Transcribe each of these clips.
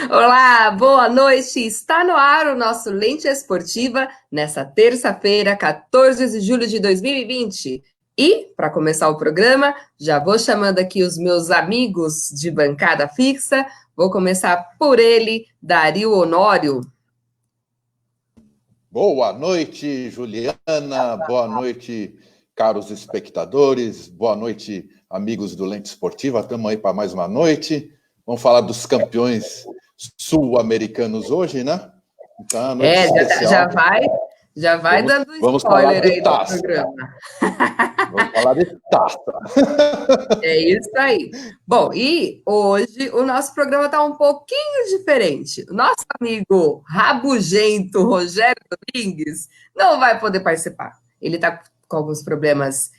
Olá, boa noite. Está no ar o nosso Lente Esportiva nessa terça-feira, 14 de julho de 2020. E, para começar o programa, já vou chamando aqui os meus amigos de bancada fixa. Vou começar por ele, Dario Honório. Boa noite, Juliana. Boa noite, caros espectadores. Boa noite, amigos do Lente Esportiva. Estamos aí para mais uma noite. Vamos falar dos campeões sul-americanos hoje, né? Então, a noite especial. Já vai dando spoiler aí do programa. Vamos falar de taça. É isso aí. Bom, e hoje o nosso programa está um pouquinho diferente. O nosso amigo rabugento Rogério Domingues não vai poder participar. Ele está com alguns problemas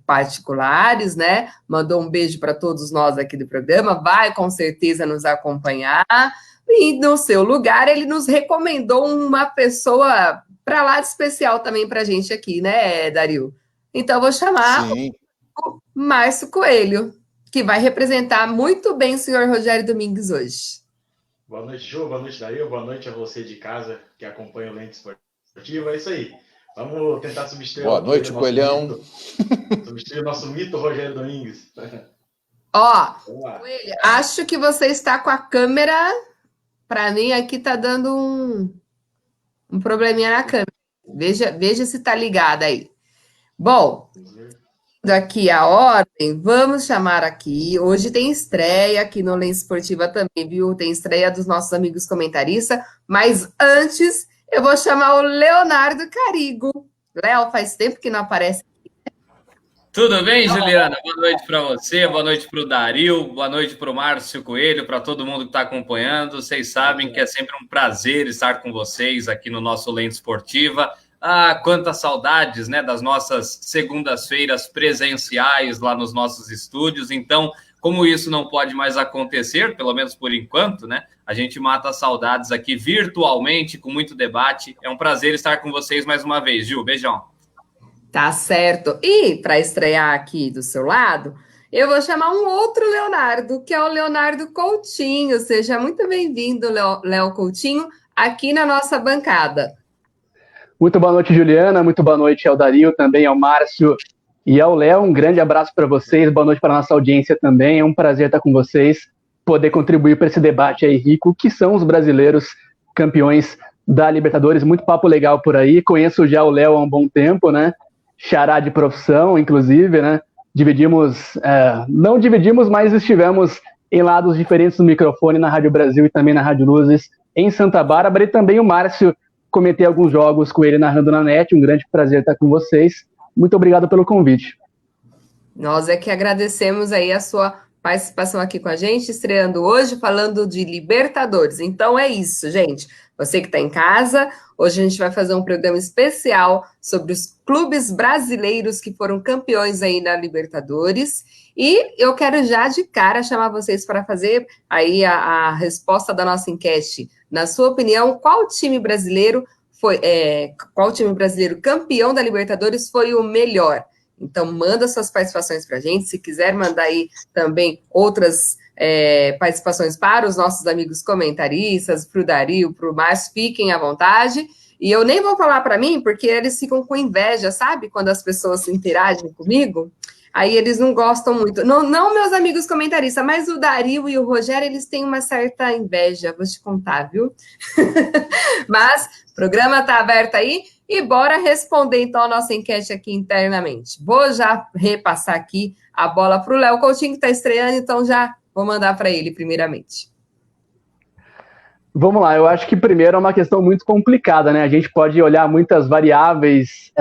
particulares, né? Mandou um beijo para todos nós aqui do programa, vai com certeza nos acompanhar. E no seu lugar, ele nos recomendou uma pessoa para lá de especial também para a gente aqui, né, Dario? Então, eu vou chamar o Márcio Coelho, que vai representar muito bem o senhor Rogério Domingues hoje. Boa noite, Ju. Boa noite, Dario. Boa noite a você de casa que acompanha o Lente Esportivo. É isso aí. Vamos tentar substituir Boa noite, Coelhão. Substituir o nosso mito Rogério Domingues. Coelho, acho que você está com a câmera. Para mim, aqui está dando um probleminha na câmera. Veja se está ligada aí. Bom, daqui a ordem, vamos chamar aqui. Hoje tem estreia aqui no Lente Esportiva também, viu? Tem estreia dos nossos amigos comentaristas. Mas antes, eu vou chamar o Leonardo Carigo. Léo, faz tempo que não aparece. Tudo bem, Juliana? Boa noite para você, boa noite para o Dario, boa noite para o Márcio Coelho, para todo mundo que está acompanhando. Vocês sabem que é sempre um prazer estar com vocês aqui no nosso Lente Esportiva. Ah, quantas saudades, né, das nossas segundas-feiras presenciais lá nos nossos estúdios. Então, como isso não pode mais acontecer, pelo menos por enquanto, né, a gente mata as saudades aqui virtualmente, com muito debate. É um prazer estar com vocês mais uma vez, Ju. Beijão. Tá certo. E para estrear aqui do seu lado, eu vou chamar um outro Leonardo, que é o Leonardo Coutinho. Seja muito bem-vindo, Léo Coutinho, aqui na nossa bancada. Muito boa noite, Juliana. Muito boa noite ao Dario, também ao Márcio e ao Léo. Um grande abraço para vocês. Boa noite para a nossa audiência também. É um prazer estar com vocês, poder contribuir para esse debate aí rico, que são os brasileiros campeões da Libertadores. Muito papo legal por aí. Conheço já o Léo há um bom tempo, né? Xará de profissão, inclusive, né? Não dividimos, mas estivemos em lados diferentes do microfone na Rádio Brasil e também na Rádio Luzes em Santa Bárbara. E também o Márcio, comentei alguns jogos com ele narrando na NET. Um grande prazer estar com vocês. Muito obrigado pelo convite. Nós é que agradecemos aí a sua participação aqui com a gente, estreando hoje, falando de Libertadores. Então é isso, gente. Você que está em casa, hoje a gente vai fazer um programa especial sobre os clubes brasileiros que foram campeões aí na Libertadores. E eu quero já de cara chamar vocês para fazer aí a resposta da nossa enquete. Na sua opinião, qual time brasileiro campeão da Libertadores foi o melhor? Então, manda suas participações para a gente. Se quiser mandar aí também outras participações para os nossos amigos comentaristas, para o Dario, para o Márcio, fiquem à vontade. E eu nem vou falar para mim, porque eles ficam com inveja, sabe? Quando as pessoas interagem comigo, aí eles não gostam muito. Não meus amigos comentaristas, mas o Dario e o Rogério, eles têm uma certa inveja, vou te contar, viu? Mas o programa está aberto aí. E bora responder, então, a nossa enquete aqui internamente. Vou já repassar aqui a bola para o Léo Coutinho, que está estreando, então já vou mandar para ele primeiramente. Vamos lá, eu acho que primeiro é uma questão muito complicada, né? A gente pode olhar muitas variáveis,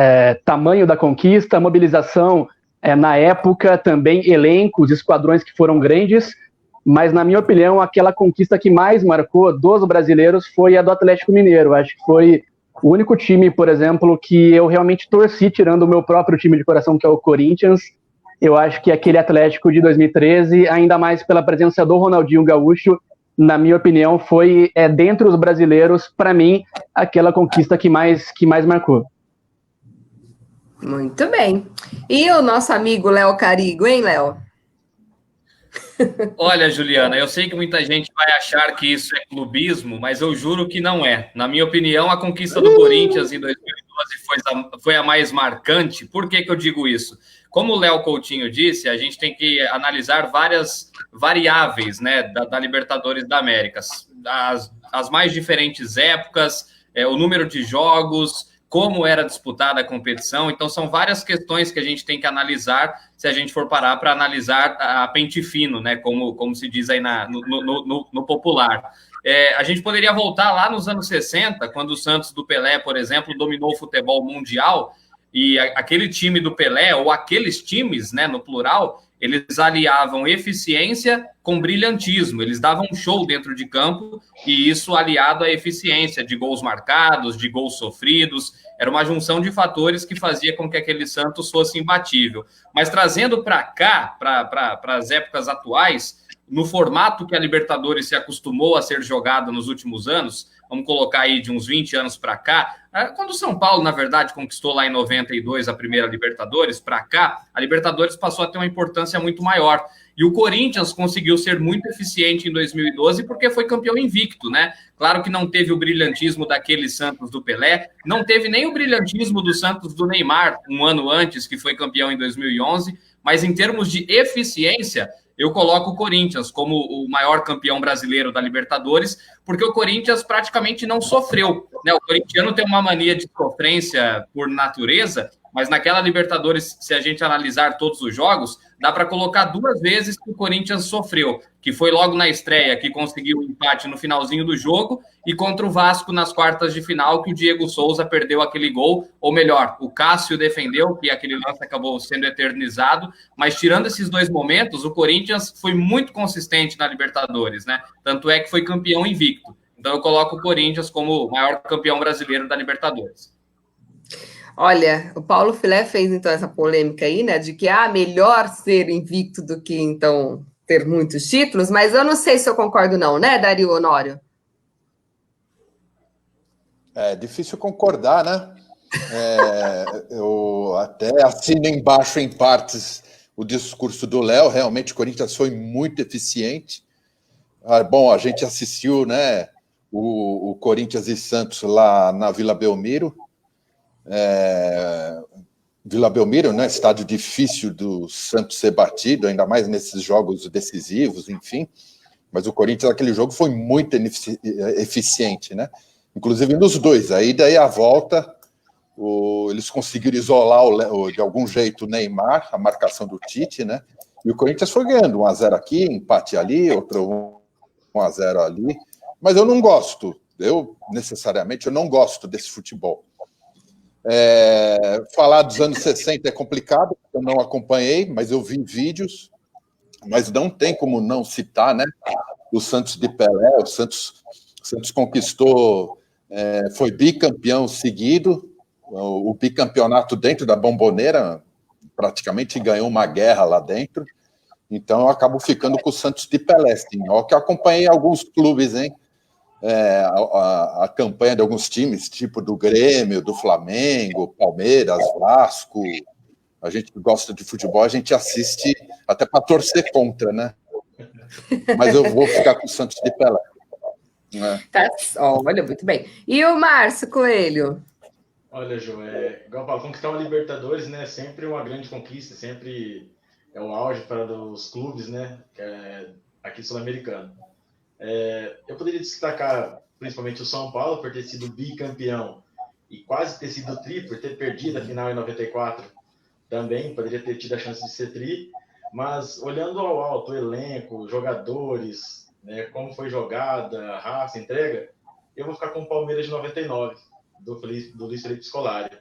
tamanho da conquista, mobilização na época, também elencos, esquadrões que foram grandes, mas, na minha opinião, aquela conquista que mais marcou dos brasileiros foi a do Atlético Mineiro. Acho que foi o único time, por exemplo, que eu realmente torci, tirando o meu próprio time de coração, que é o Corinthians. Eu acho que aquele Atlético de 2013, ainda mais pela presença do Ronaldinho Gaúcho, na minha opinião, foi, dentre os brasileiros, para mim, aquela conquista que mais marcou. Muito bem. E o nosso amigo Léo Carigo, hein, Léo? Olha, Juliana, eu sei que muita gente vai achar que isso é clubismo, mas eu juro que não é. Na minha opinião, a conquista do Corinthians em 2012 foi a mais marcante. Por que eu digo isso? Como o Léo Coutinho disse, a gente tem que analisar várias variáveis, né, da Libertadores da América. As mais diferentes épocas, o número de jogos, como era disputada a competição. Então, são várias questões que a gente tem que analisar se a gente for parar para analisar a pente fino, né? Como se diz aí no popular. A gente poderia voltar lá nos anos 60, quando o Santos do Pelé, por exemplo, dominou o futebol mundial, e aquele time do Pelé, ou aqueles times, né, no plural, eles aliavam eficiência com brilhantismo. Eles davam um show dentro de campo, e isso aliado à eficiência de gols marcados, de gols sofridos. Era uma junção de fatores que fazia com que aquele Santos fosse imbatível. Mas trazendo para cá, para as épocas atuais, no formato que a Libertadores se acostumou a ser jogada nos últimos anos, vamos colocar aí de uns 20 anos para cá, quando o São Paulo, na verdade, conquistou lá em 92 a primeira Libertadores, para cá, a Libertadores passou a ter uma importância muito maior. E o Corinthians conseguiu ser muito eficiente em 2012 porque foi campeão invicto, né? Claro que não teve o brilhantismo daquele Santos do Pelé, não teve nem o brilhantismo do Santos do Neymar, um ano antes, que foi campeão em 2011, mas em termos de eficiência, eu coloco o Corinthians como o maior campeão brasileiro da Libertadores, porque o Corinthians praticamente não sofreu, né? O corintiano tem uma mania de sofrência por natureza, mas naquela Libertadores, se a gente analisar todos os jogos, dá para colocar 2 vezes que o Corinthians sofreu, que foi logo na estreia, que conseguiu o empate no finalzinho do jogo, e contra o Vasco nas quartas de final, que o Diego Souza perdeu aquele gol, ou melhor, o Cássio defendeu, que aquele lance acabou sendo eternizado, mas tirando esses 2 momentos, o Corinthians foi muito consistente na Libertadores, né? Tanto é que foi campeão invicto. Então eu coloco o Corinthians como o maior campeão brasileiro da Libertadores. Olha, o Paulo Filé fez então essa polêmica aí, né, de que melhor ser invicto do que então ter muitos títulos, mas eu não sei se eu concordo não, né, Dario Honório? É difícil concordar, né? Eu até assino embaixo em partes o discurso do Léo. Realmente o Corinthians foi muito eficiente. Bom, a gente assistiu, né, o Corinthians e Santos lá na Vila Belmiro. Vila Belmiro, né, estádio difícil do Santos ser batido, ainda mais nesses jogos decisivos, enfim. Mas o Corinthians, naquele jogo, foi muito eficiente, né? Inclusive nos dois, a ida e a volta, eles conseguiram isolar de algum jeito o Neymar, a marcação do Tite, né? E o Corinthians foi ganhando 1-0 aqui, empate ali, outro 1-0 ali. Mas eu não gosto, necessariamente, eu não gosto desse futebol. Falar dos anos 60 é complicado, eu não acompanhei, mas eu vi vídeos, mas não tem como não citar, né? O Santos de Pelé, o Santos conquistou, foi bicampeão seguido, o bicampeonato dentro da Bomboneira, praticamente ganhou uma guerra lá dentro, então eu acabo ficando com o Santos de Pelé, sim. Eu que acompanhei alguns clubes, hein? A campanha de alguns times, tipo do Grêmio, do Flamengo, Palmeiras, Vasco. A gente que gosta de futebol, a gente assiste até para torcer contra, né? Mas eu vou ficar com o Santos de Pelé. Tá, olha, muito bem. E o Márcio Coelho? Olha, Jô, igual para conquistar uma Libertadores, né? Sempre uma grande conquista, sempre é o auge para os clubes, né? Aqui sul-americano. Eu poderia destacar principalmente o São Paulo por ter sido bicampeão e quase ter sido tri, por ter perdido a final em 94 também, poderia ter tido a chance de ser tri, mas olhando ao alto, o elenco, jogadores, né, como foi jogada, a raça, entrega, eu vou ficar com o Palmeiras de 99, do Luiz Felipe Scolari.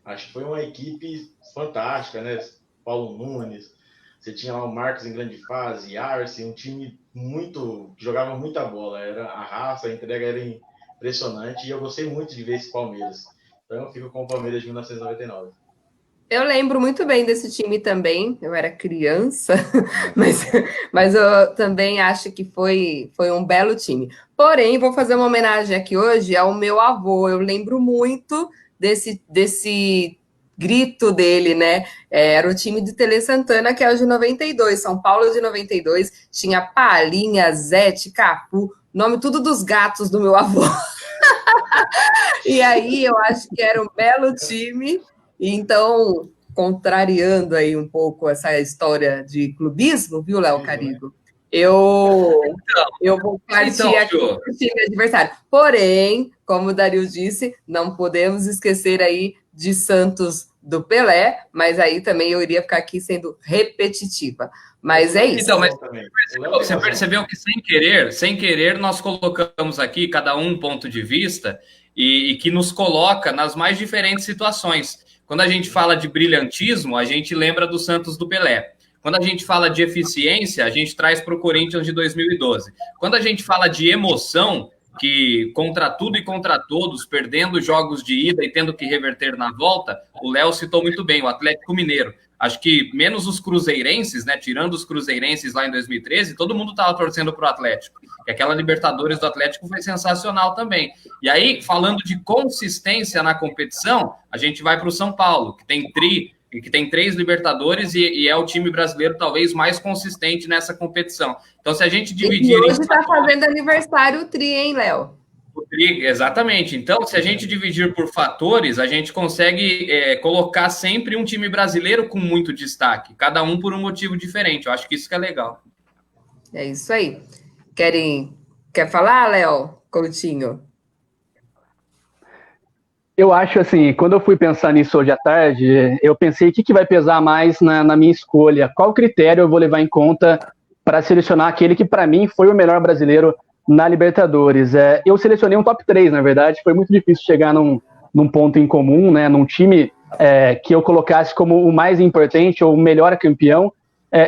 Acho que foi uma equipe fantástica, né? Paulo Nunes, você tinha lá o Marcos em grande fase, Arce, um time que jogava muita bola, a raça, a entrega era impressionante, e eu gostei muito de ver esse Palmeiras. Então eu fico com o Palmeiras de 1999. Eu lembro muito bem desse time também, eu era criança, mas eu também acho que foi um belo time. Porém, vou fazer uma homenagem aqui hoje ao meu avô, eu lembro muito desse grito dele, né? Era o time de Tele Santana, que é o de 92, São Paulo de 92, tinha Palinha, Zete, Capu, nome tudo dos gatos do meu avô. E aí eu acho que era um belo time, então, contrariando aí um pouco essa história de clubismo, viu, Léo Carigo? Eu vou partir aqui para o time adversário. Porém, como o Dario disse, não podemos esquecer aí de Santos do Pelé, mas aí também eu iria ficar aqui sendo repetitiva. Mas é isso. Então, mas você percebeu que sem querer, nós colocamos aqui cada um ponto de vista e que nos coloca nas mais diferentes situações. Quando a gente fala de brilhantismo, a gente lembra do Santos do Pelé. Quando a gente fala de eficiência, a gente traz para o Corinthians de 2012. Quando a gente fala de emoção, que contra tudo e contra todos, perdendo jogos de ida e tendo que reverter na volta, o Léo citou muito bem, o Atlético Mineiro. Acho que menos os cruzeirenses, né? Tirando os cruzeirenses lá em 2013, todo mundo estava torcendo para o Atlético. E aquela Libertadores do Atlético foi sensacional também. E aí, falando de consistência na competição, a gente vai para o São Paulo, que tem 3 Libertadores e é o time brasileiro talvez mais consistente nessa competição. Então, se a gente dividir... E hoje está fazendo aniversário o Tri, hein, Léo? O Tri, exatamente. Então, se a gente dividir por fatores, a gente consegue colocar sempre um time brasileiro com muito destaque, cada um por um motivo diferente. Eu acho que isso que é legal. É isso aí. Quer falar, Léo Coutinho? Eu acho assim, quando eu fui pensar nisso hoje à tarde, eu pensei o que vai pesar mais na minha escolha, qual critério eu vou levar em conta para selecionar aquele que para mim foi o melhor brasileiro na Libertadores. Eu selecionei um top 3, na verdade, foi muito difícil chegar num ponto em comum, né, num time que eu colocasse como o mais importante ou o melhor campeão,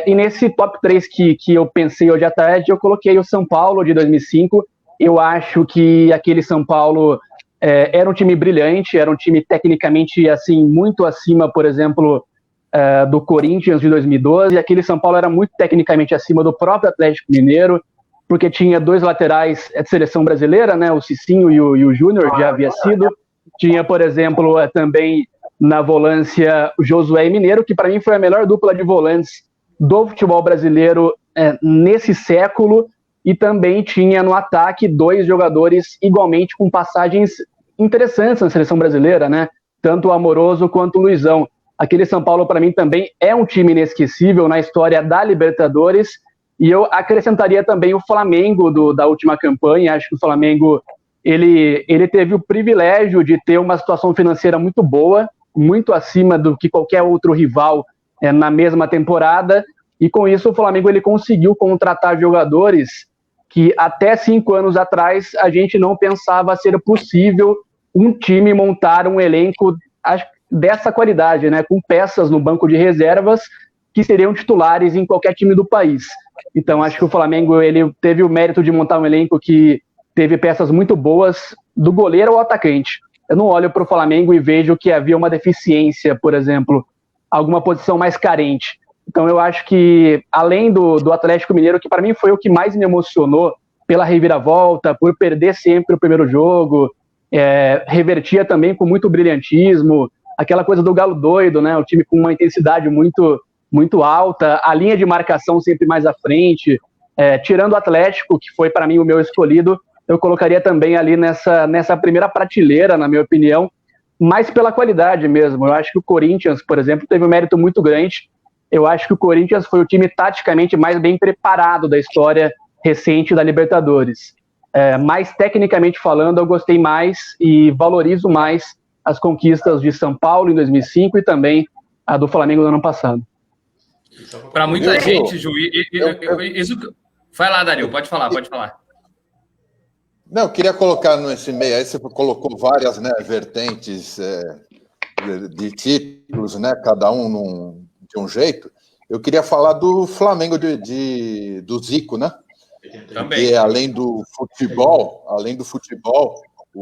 e nesse top 3 que eu pensei hoje à tarde, eu coloquei o São Paulo de 2005. Eu acho que aquele São Paulo... era um time brilhante, era um time tecnicamente assim muito acima, por exemplo, do Corinthians de 2012, e aquele São Paulo era muito tecnicamente acima do próprio Atlético Mineiro, porque tinha 2 laterais de seleção brasileira, né, o Cicinho e o Júnior, já havia sido. Tinha, por exemplo, também na volância o Josué e Mineiro, que para mim foi a melhor dupla de volantes do futebol brasileiro nesse século. E também tinha no ataque 2 jogadores igualmente com passagens interessantes na seleção brasileira, né? Tanto o Amoroso quanto o Luizão. Aquele São Paulo, para mim, também é um time inesquecível na história da Libertadores. E eu acrescentaria também o Flamengo da última campanha. Acho que o Flamengo ele teve o privilégio de ter uma situação financeira muito boa, muito acima do que qualquer outro rival na mesma temporada. E com isso o Flamengo ele conseguiu contratar jogadores que até 5 anos atrás a gente não pensava ser possível um time montar um elenco dessa qualidade, né, com peças no banco de reservas que seriam titulares em qualquer time do país. Então acho que o Flamengo ele teve o mérito de montar um elenco que teve peças muito boas, do goleiro ao atacante. Eu não olho para o Flamengo e vejo que havia uma deficiência, por exemplo, alguma posição mais carente. Então eu acho que, além do Atlético Mineiro, que para mim foi o que mais me emocionou pela reviravolta, por perder sempre o primeiro jogo, revertia também com muito brilhantismo, aquela coisa do galo doido, né? O time com uma intensidade muito, muito alta, a linha de marcação sempre mais à frente, tirando o Atlético, que foi para mim o meu escolhido, eu colocaria também ali nessa primeira prateleira, na minha opinião, mais pela qualidade mesmo. Eu acho que o Corinthians, por exemplo, teve um mérito muito grande. Eu acho que o Corinthians foi o time taticamente mais bem preparado da história recente da Libertadores. Mas tecnicamente falando, eu gostei mais e valorizo mais as conquistas de São Paulo em 2005 e também a do Flamengo no ano passado. Para muita gente, Ju, vai lá, Dario, pode falar. Não, eu queria colocar nesse meio aí, você colocou várias, né, vertentes de títulos, né, cada um de um jeito. Eu queria falar do Flamengo do Zico, né? Também. Que além do futebol,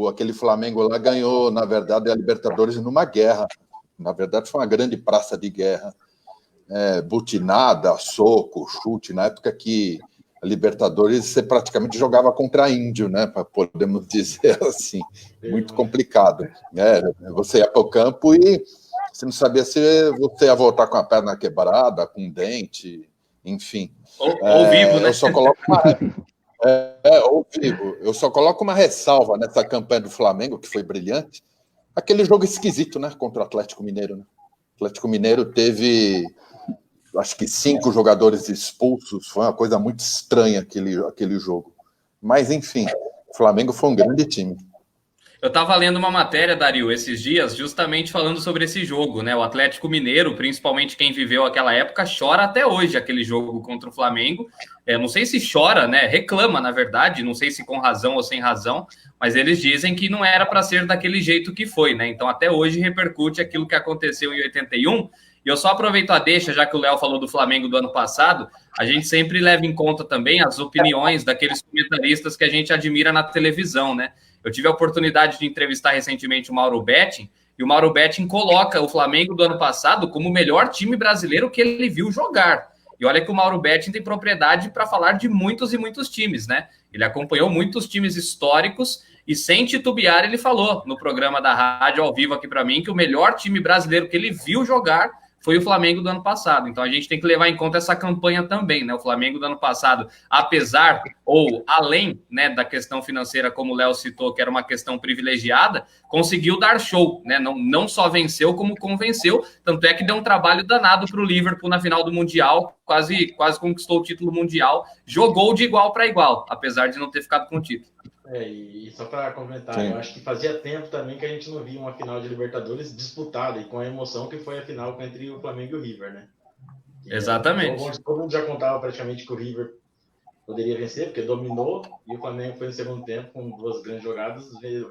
aquele Flamengo lá ganhou, na verdade, a Libertadores numa guerra. Na verdade, foi uma grande praça de guerra. Butinada, soco, chute, na época que a Libertadores você praticamente jogava contra índio, né? Podemos dizer assim, muito complicado. Você ia para o campo e Você não sabia se você ia voltar com a perna quebrada, com um dente, enfim. Ou vivo, né? Eu só coloco ou vivo. Eu só coloco uma ressalva nessa campanha do Flamengo, que foi brilhante. Aquele jogo esquisito, né? Contra o Atlético Mineiro, né? O Atlético Mineiro teve, acho que 5 jogadores expulsos. Foi uma coisa muito estranha aquele jogo. Mas, enfim, o Flamengo foi um grande time. Eu estava lendo uma matéria, Dario, esses dias, justamente falando sobre esse jogo, né? O Atlético Mineiro, principalmente quem viveu aquela época, chora até hoje aquele jogo contra o Flamengo. Não sei se chora, né? Reclama, na verdade, não sei se com razão ou sem razão, mas eles dizem que não era para ser daquele jeito que foi, né? Então até hoje repercute aquilo que aconteceu em 81. E eu só aproveito a deixa, já que o Léo falou do Flamengo do ano passado, a gente sempre leva em conta também as opiniões daqueles comentaristas que a gente admira na televisão, né? Eu tive a oportunidade de entrevistar recentemente o Mauro Betting, e o Mauro Betting coloca o Flamengo do ano passado como o melhor time brasileiro que ele viu jogar. E olha que o Mauro Betting tem propriedade para falar de muitos e muitos times, né? Ele acompanhou muitos times históricos e, sem titubear, ele falou no programa da rádio ao vivo aqui para mim que o melhor time brasileiro que ele viu jogar foi o Flamengo do ano passado. Então a gente tem que levar em conta essa campanha também, né? O Flamengo do ano passado, apesar ou além, né, da questão financeira, como o Léo citou, que era uma questão privilegiada, conseguiu dar show, né? Não só venceu, como convenceu. Tanto é que deu um trabalho danado para o Liverpool na final do Mundial, quase conquistou o título mundial, jogou de igual para igual, apesar de não ter ficado com o título. E só para complementar, Sim. eu acho que fazia tempo também que a gente não via uma final de Libertadores disputada e com a emoção que foi a final entre o Flamengo e o River, né? Exatamente. Todo mundo já contava praticamente que o River poderia vencer, porque dominou, e o Flamengo foi no segundo tempo com 2 grandes jogadas,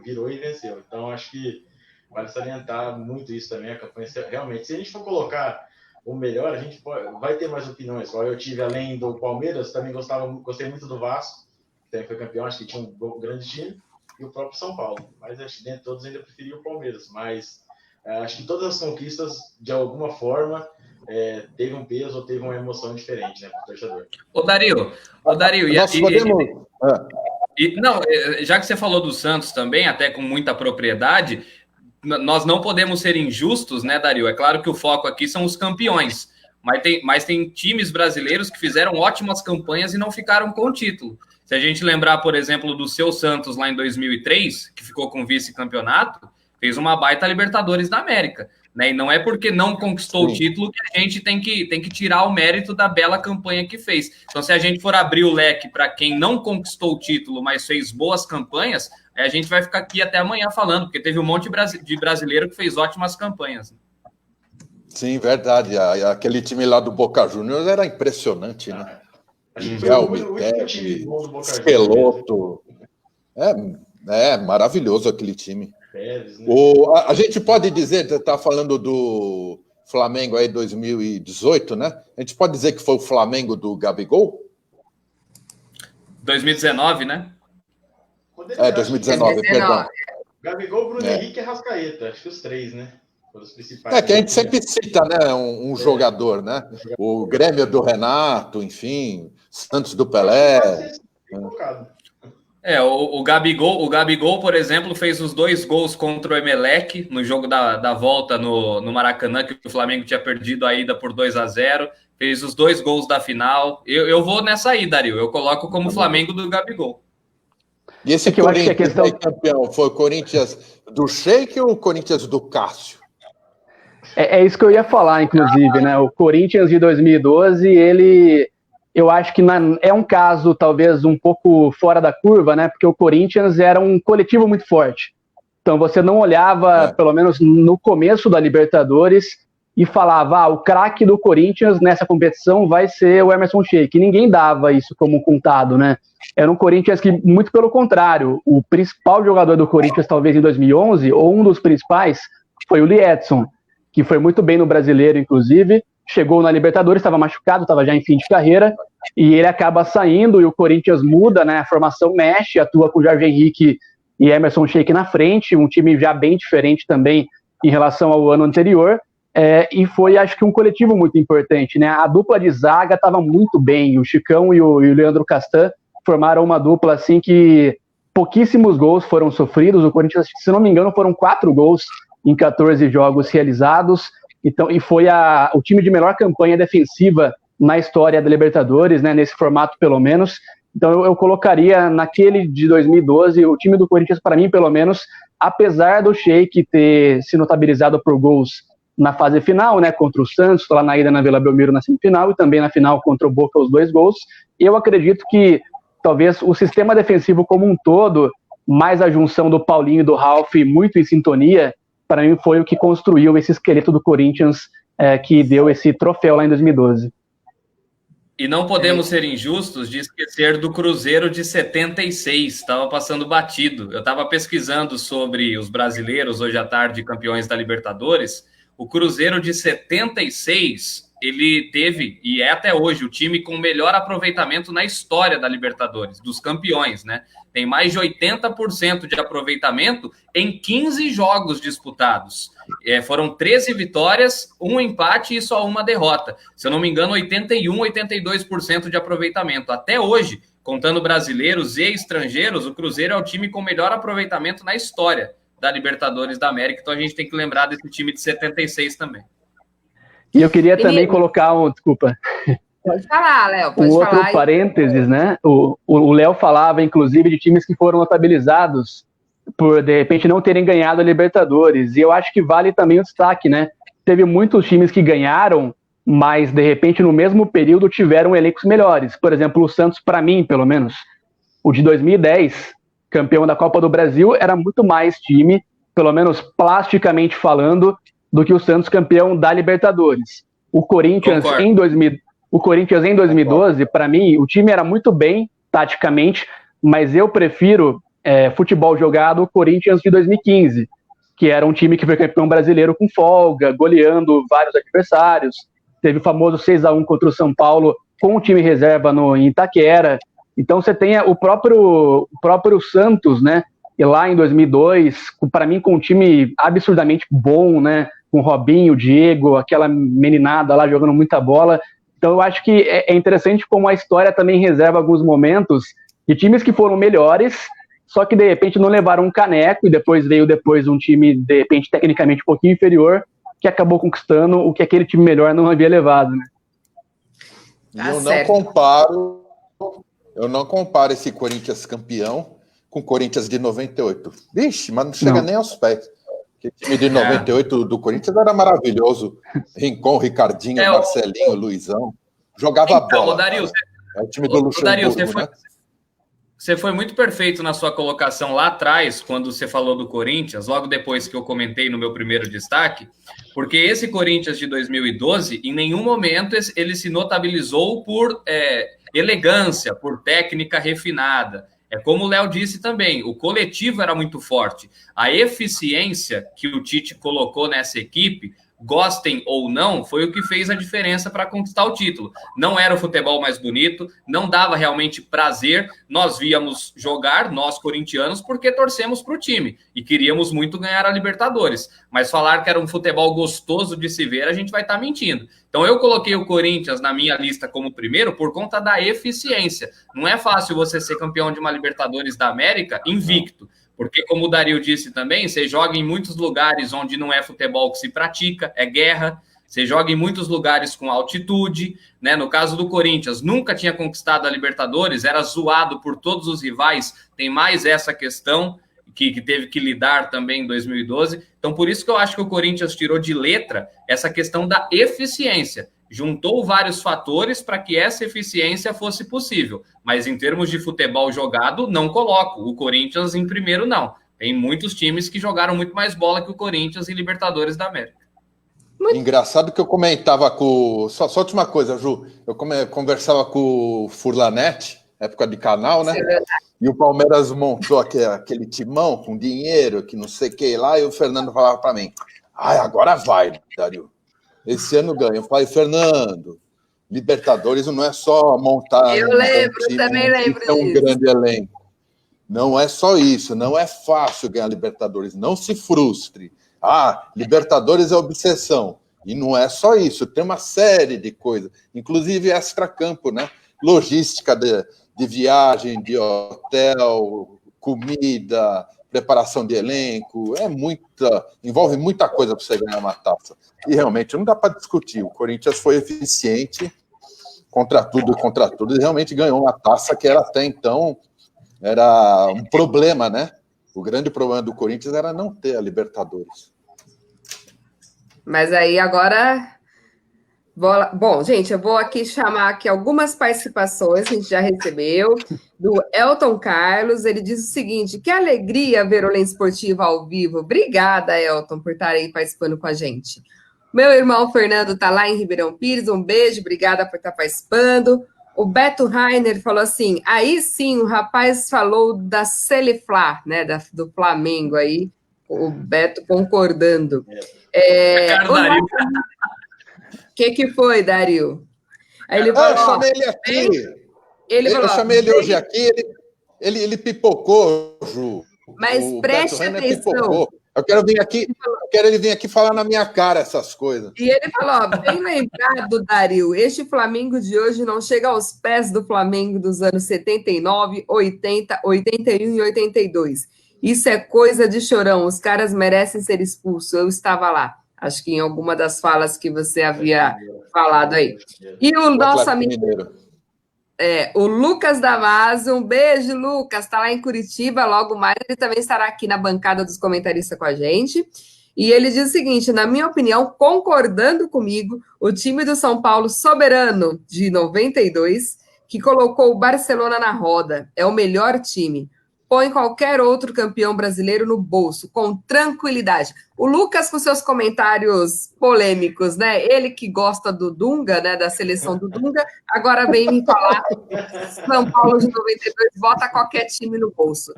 virou e venceu. Então acho que vale salientar muito isso também, a campanha. Realmente, se a gente for colocar o melhor, a gente vai ter mais opiniões. Eu tive, além do Palmeiras, também gostei muito do Vasco, que foi campeão, acho que tinha um grande time, e o próprio São Paulo. Mas acho que dentre todos ainda preferia o Palmeiras. Mas acho que todas as conquistas, de alguma forma, teve um peso ou teve uma emoção diferente, né, para o torcedor. Ô Dario, já que você falou do Santos também, até com muita propriedade, nós não podemos ser injustos, né, Dario? É claro que o foco aqui são os campeões, mas tem times brasileiros que fizeram ótimas campanhas e não ficaram com o título. Se a gente lembrar, por exemplo, do seu Santos lá em 2003, que ficou com vice-campeonato, fez uma baita Libertadores da América, né? E não é porque não conquistou o título que a gente tem que tirar o mérito da bela campanha que fez. Então, se a gente for abrir o leque para quem não conquistou o título, mas fez boas campanhas, a gente vai ficar aqui até amanhã falando, porque teve um monte de brasileiro que fez ótimas campanhas. Sim, verdade. Aquele time lá do Boca Juniors era impressionante, né? Esqueloto. É maravilhoso aquele time. A gente pode dizer, está falando do Flamengo aí 2018, né? A gente pode dizer que foi o Flamengo do Gabigol? 2019, né? 2019, perdão. Gabigol, Bruno Henrique e Arrascaeta, acho que os 3, né? Os principais. Que a gente sempre cita, né? Um jogador, né? O Grêmio do Renato, enfim, Santos do Pelé. O Gabigol, por exemplo, fez os 2 gols contra o Emelec no jogo da volta no Maracanã, que o Flamengo tinha perdido a ida por 2-0. Fez os 2 gols da final. Eu vou nessa aí, Dario. Eu coloco como Flamengo do Gabigol. E esse Corinthians campeão foi o Corinthians do Sheik ou o Corinthians do Cássio? É isso que eu ia falar, inclusive, né? O Corinthians de 2012, eu acho que é um caso talvez um pouco fora da curva, né? Porque o Corinthians era um coletivo muito forte. Então você não olhava, pelo menos no começo da Libertadores, e falava, o craque do Corinthians nessa competição vai ser o Emerson Sheik. E ninguém dava isso como contado, né? Era um Corinthians que, muito pelo contrário, o principal jogador do Corinthians, talvez em 2011, ou um dos principais, foi o Lee Edson, que foi muito bem no Brasileiro, inclusive, chegou na Libertadores, estava machucado, estava já em fim de carreira, e ele acaba saindo, e o Corinthians muda, né, a formação mexe, atua com o Jorge Henrique e Emerson Sheik na frente, um time já bem diferente também em relação ao ano anterior, e foi, acho que, um coletivo muito importante, né, a dupla de zaga estava muito bem, o Chicão e o Leandro Castan formaram uma dupla, assim, que pouquíssimos gols foram sofridos, o Corinthians, se não me engano, foram 4 gols em 14 jogos realizados. Então, e foi o time de melhor campanha defensiva na história da Libertadores, né, nesse formato pelo menos. Então eu colocaria naquele de 2012, o time do Corinthians, para mim pelo menos, apesar do Sheik ter se notabilizado por gols na fase final, né, contra o Santos, lá na ida na Vila Belmiro na semifinal, e também na final contra o Boca, os 2 gols, eu acredito que talvez o sistema defensivo como um todo, mais a junção do Paulinho e do Ralf muito em sintonia, para mim foi o que construiu esse esqueleto do Corinthians que deu esse troféu lá em 2012. E não podemos ser injustos de esquecer do Cruzeiro de 76, estava passando batido. Eu estava pesquisando sobre os brasileiros, hoje à tarde, campeões da Libertadores. O Cruzeiro de 76, ele teve, e é até hoje, o time com o melhor aproveitamento na história da Libertadores, dos campeões, né? Tem mais de 80% de aproveitamento em 15 jogos disputados. Foram 13 vitórias, 1 empate e só 1 derrota. Se eu não me engano, 81%, 82% de aproveitamento. Até hoje, contando brasileiros e estrangeiros, o Cruzeiro é o time com o melhor aproveitamento na história da Libertadores da América. Então a gente tem que lembrar desse time de 76 também. E eu queria também colocar desculpa. Pode falar, Léo. Outro parênteses, né? O Léo falava, inclusive, de times que foram notabilizados por, de repente, não terem ganhado a Libertadores. E eu acho que vale também o destaque, né? Teve muitos times que ganharam, mas, de repente, no mesmo período tiveram elencos melhores. Por exemplo, o Santos, para mim, pelo menos, o de 2010, campeão da Copa do Brasil, era muito mais time, pelo menos plasticamente falando, do que o Santos campeão da Libertadores. O Corinthians em 2012, para mim, o time era muito bem, taticamente, mas eu prefiro futebol jogado Corinthians de 2015, que era um time que foi campeão brasileiro com folga, goleando vários adversários. Teve o famoso 6-1 contra o São Paulo com o time reserva em Itaquera. Então você tem o próprio Santos, né? E lá em 2002, para mim, com um time absurdamente bom, né? Com o Robinho, o Diego, aquela meninada lá jogando muita bola. Então eu acho que é interessante como a história também reserva alguns momentos de times que foram melhores, só que de repente não levaram um caneco, e depois veio um time, de repente, tecnicamente um pouquinho inferior, que acabou conquistando o que aquele time melhor não havia levado, né? Eu não comparo esse Corinthians campeão com o Corinthians de 98. Vixe, mas não chega nem aos pés. O time de 98 do Corinthians era maravilhoso. Rincon, Ricardinho, Marcelinho, Luizão. Jogava bola. Dario, é o time do Luxemburgo, né? Você foi muito perfeito na sua colocação lá atrás, quando você falou do Corinthians, logo depois que eu comentei no meu primeiro destaque, porque esse Corinthians de 2012, em nenhum momento ele se notabilizou por elegância, por técnica refinada. É como o Léo disse também, o coletivo era muito forte. A eficiência que o Tite colocou nessa equipe, gostem ou não, foi o que fez a diferença para conquistar o título. Não era o futebol mais bonito, não dava realmente prazer. Nós víamos jogar, nós corintianos, porque torcemos para o time e queríamos muito ganhar a Libertadores. Mas falar que era um futebol gostoso de se ver, a gente vai estar mentindo. Então eu coloquei o Corinthians na minha lista como primeiro por conta da eficiência. Não é fácil você ser campeão de uma Libertadores da América invicto. Porque, como o Dario disse também, você joga em muitos lugares onde não é futebol que se pratica, é guerra. Você joga em muitos lugares com altitude, né? No caso do Corinthians, nunca tinha conquistado a Libertadores, era zoado por todos os rivais. Tem mais essa questão que teve que lidar também em 2012. Então, por isso que eu acho que o Corinthians tirou de letra essa questão da eficiência. Juntou vários fatores para que essa eficiência fosse possível. Mas em termos de futebol jogado, não coloco o Corinthians em primeiro, não. Tem muitos times que jogaram muito mais bola que o Corinthians em Libertadores da América. Engraçado que eu comentava com... Só última coisa, Ju. Eu conversava com o Furlanete, época de canal, né? E o Palmeiras montou aquele timão com dinheiro, que não sei o que lá, e o Fernando falava para mim, agora vai, Dario. Esse ano ganha. Eu falei, Fernando, Libertadores não é só montar também lembro disso. Um grande elenco. Não é só isso, não é fácil ganhar Libertadores, não se frustre. Libertadores é obsessão. E não é só isso, tem uma série de coisas, inclusive extracampo, né? Logística de viagem, de hotel, comida, preparação de elenco, envolve muita coisa para você ganhar uma taça. E realmente não dá para discutir. O Corinthians foi eficiente contra tudo, e realmente ganhou uma taça que era até então era um problema, né? O grande problema do Corinthians era não ter a Libertadores. Mas aí agora... Bom, gente, eu vou aqui chamar aqui algumas participações que a gente já recebeu, do Elton Carlos. Ele diz o seguinte: que alegria ver o Lente Esportivo ao vivo. Obrigada, Elton, por estar aí participando com a gente. Meu irmão Fernando está lá em Ribeirão Pires, um beijo, obrigada por estar participando. O Beto Rainer falou assim: aí sim, o rapaz falou da Seleflá, né, do Flamengo aí, o Beto concordando. O que foi, Dario? Aí ele falou, eu chamei ele aqui. Eu chamei ele hoje aqui, ele pipocou, Ju. Mas preste atenção. Eu quero ele vir aqui falar na minha cara essas coisas. E ele falou, bem lembrado, Dario, este Flamengo de hoje não chega aos pés do Flamengo dos anos 79, 80, 81 e 82. Isso é coisa de chorão, os caras merecem ser expulsos, eu estava lá. Acho que em alguma das falas que você havia falado aí. E o nosso amigo, o Lucas Damaso, um beijo, Lucas, está lá em Curitiba, logo mais ele também estará aqui na bancada dos comentaristas com a gente. E ele diz o seguinte, na minha opinião, concordando comigo, o time do São Paulo soberano de 92, que colocou o Barcelona na roda, é o melhor time. Põe qualquer outro campeão brasileiro no bolso, com tranquilidade. O Lucas, com seus comentários polêmicos, né? Ele que gosta do Dunga, né? Da seleção do Dunga, agora vem me falar São Paulo de 92 bota qualquer time no bolso. O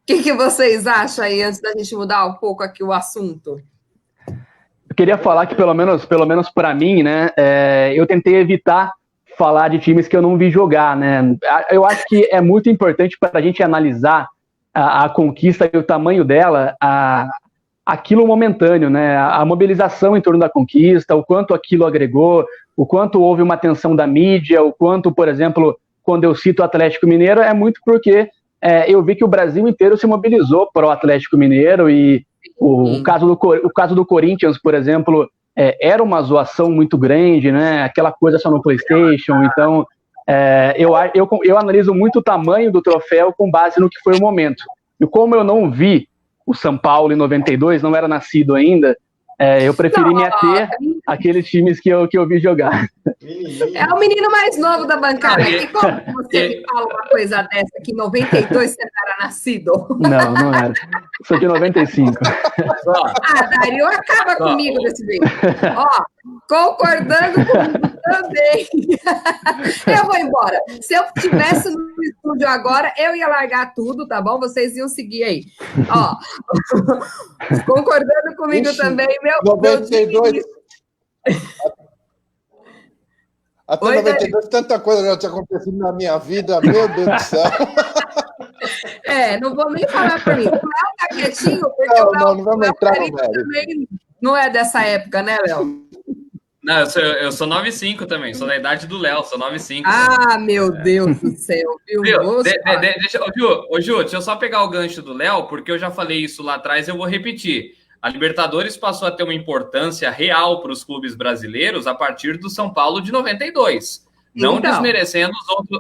que vocês acham aí, antes da gente mudar um pouco aqui o assunto? Eu queria falar que, pelo menos para mim, né? Eu tentei evitar falar de times que eu não vi jogar, né? Eu acho que é muito importante para a gente analisar a conquista e o tamanho dela, aquilo momentâneo, né? A mobilização em torno da conquista, o quanto aquilo agregou, o quanto houve uma atenção da mídia, o quanto, por exemplo, quando eu cito o Atlético Mineiro, é muito porque eu vi que o Brasil inteiro se mobilizou para o Atlético Mineiro e o caso do Corinthians, por exemplo, era uma zoação muito grande, né? Aquela coisa só no PlayStation. Então, eu analiso muito o tamanho do troféu com base no que foi o momento. E como eu não vi o São Paulo em 92, não era nascido ainda, eu preferi me ater àqueles times que eu vi jogar. É o menino mais novo da bancada. E como você me fala uma coisa dessa, que em 92 você não era nascido? Não era. Sou de 95. Dario, acaba comigo desse jeito. Concordando comigo também. Eu vou embora. Se eu estivesse no estúdio agora, eu ia largar tudo, tá bom? Vocês iam seguir aí. Concordando comigo também, meu 92. Até 92, tanta coisa já tinha acontecido na minha vida, meu Deus do céu. Não vou nem falar para mim. O Léo tá quietinho, porque não vamos entrar no mérito. Também não é dessa época, né, Léo? Não, eu sou 95 também, sou da idade do Léo, sou 95. Meu Deus do céu, viu? Ju, deixa eu só pegar o gancho do Léo, porque eu já falei isso lá atrás e eu vou repetir. A Libertadores passou a ter uma importância real para os clubes brasileiros a partir do São Paulo de 92. Não desmerecendo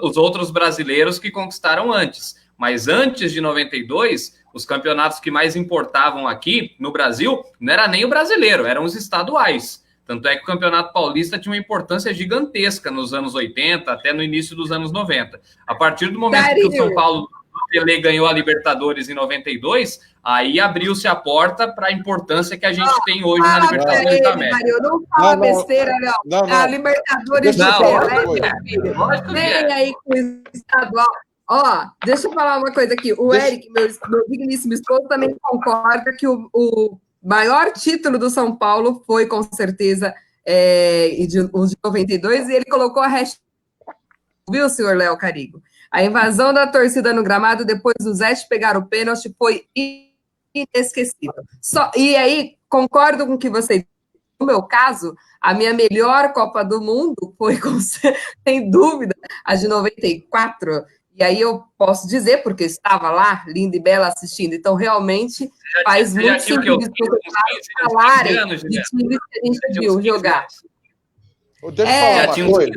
os outros brasileiros que conquistaram antes. Mas antes de 92, os campeonatos que mais importavam aqui no Brasil não era nem o brasileiro, eram os estaduais. Tanto é que o Campeonato Paulista tinha uma importância gigantesca nos anos 80, até no início dos anos 90. A partir do momento que o São Paulo Pelé ganhou a Libertadores em 92, aí abriu-se a porta para a importância que a gente tem hoje na Libertadores da América. Não fala besteira, não. A Libertadores do Pelé, meu filho. Vem aí com o estadual. Deixa eu falar uma coisa aqui. O Eric, meu digníssimo esposo, também concorda que o maior título do São Paulo foi, com certeza, o de 92, e ele colocou a hashtag, viu, senhor Léo Carigo? A invasão da torcida no gramado depois do Zete pegar o pênalti foi inesquecível. E aí, concordo com o que você disse. No meu caso, a minha melhor Copa do Mundo foi, sem dúvida, a de 94. E aí eu posso dizer, porque estava lá, linda e bela, assistindo. Então, realmente, faz muito sentido falarem de times que a gente viu jogar. Deixa eu falar uma coisa.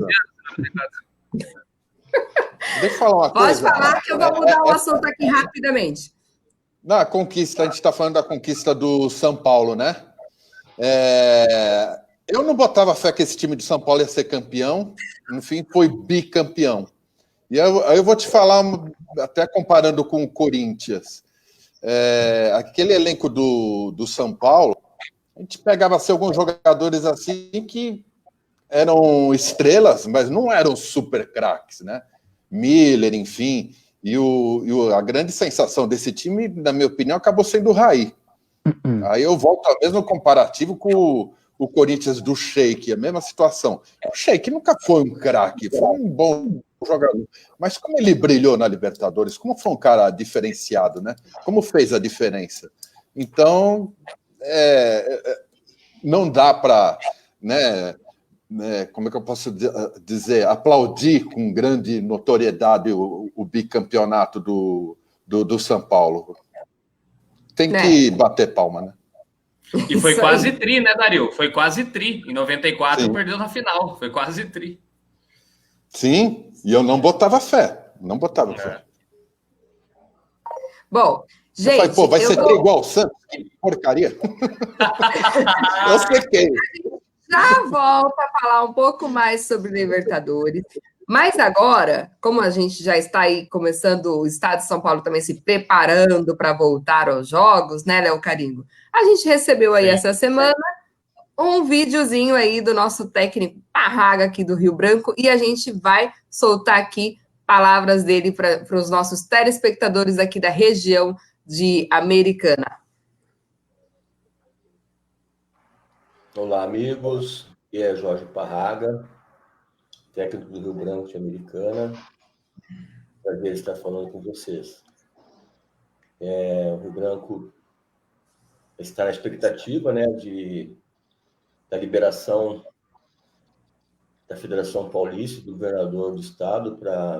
Deixa eu falar uma coisa. Pode falar que eu vou mudar o assunto aqui rapidamente. Na conquista, a gente está falando da conquista do São Paulo, né? Eu não botava fé que esse time de São Paulo ia ser campeão. No fim, foi bicampeão. E eu vou te falar, até comparando com o Corinthians, aquele elenco do São Paulo, a gente pegava assim, alguns jogadores assim que eram estrelas, mas não eram super craques, né? Miller, enfim. E a grande sensação desse time, na minha opinião, acabou sendo o Raí. Aí eu volto ao mesmo comparativo com o Corinthians do Sheik, a mesma situação. O Sheik nunca foi um craque, foi um bom jogador. Mas como ele brilhou na Libertadores, como foi um cara diferenciado, né? Como fez a diferença? Então, não dá para, né, como é que eu posso dizer, aplaudir com grande notoriedade o bicampeonato do São Paulo. Tem que bater palma, né? E foi quase tri, né, Dario? Foi quase tri. Em 94 Sim. Perdeu na final. Foi quase tri. Sim, e eu não botava fé. Não botava fé. Bom, gente... Eu falei, vai ser tri igual o Santos? Que porcaria. Eu sequei. Já volto a falar um pouco mais sobre Libertadores. Mas agora, como a gente já está aí começando, o Estado de São Paulo também se preparando para voltar aos jogos, né, Léo Caringo? A gente recebeu aí essa semana um videozinho aí do nosso técnico Parraga aqui do Rio Branco e a gente vai soltar aqui palavras dele para os nossos telespectadores aqui da região de Americana. Olá, amigos. Aqui é Jorge Parraga, técnico do Rio Branco de Americana. Prazer estar falando com vocês. O Rio Branco está na expectativa, né, da liberação da Federação Paulista, do governador do estado, para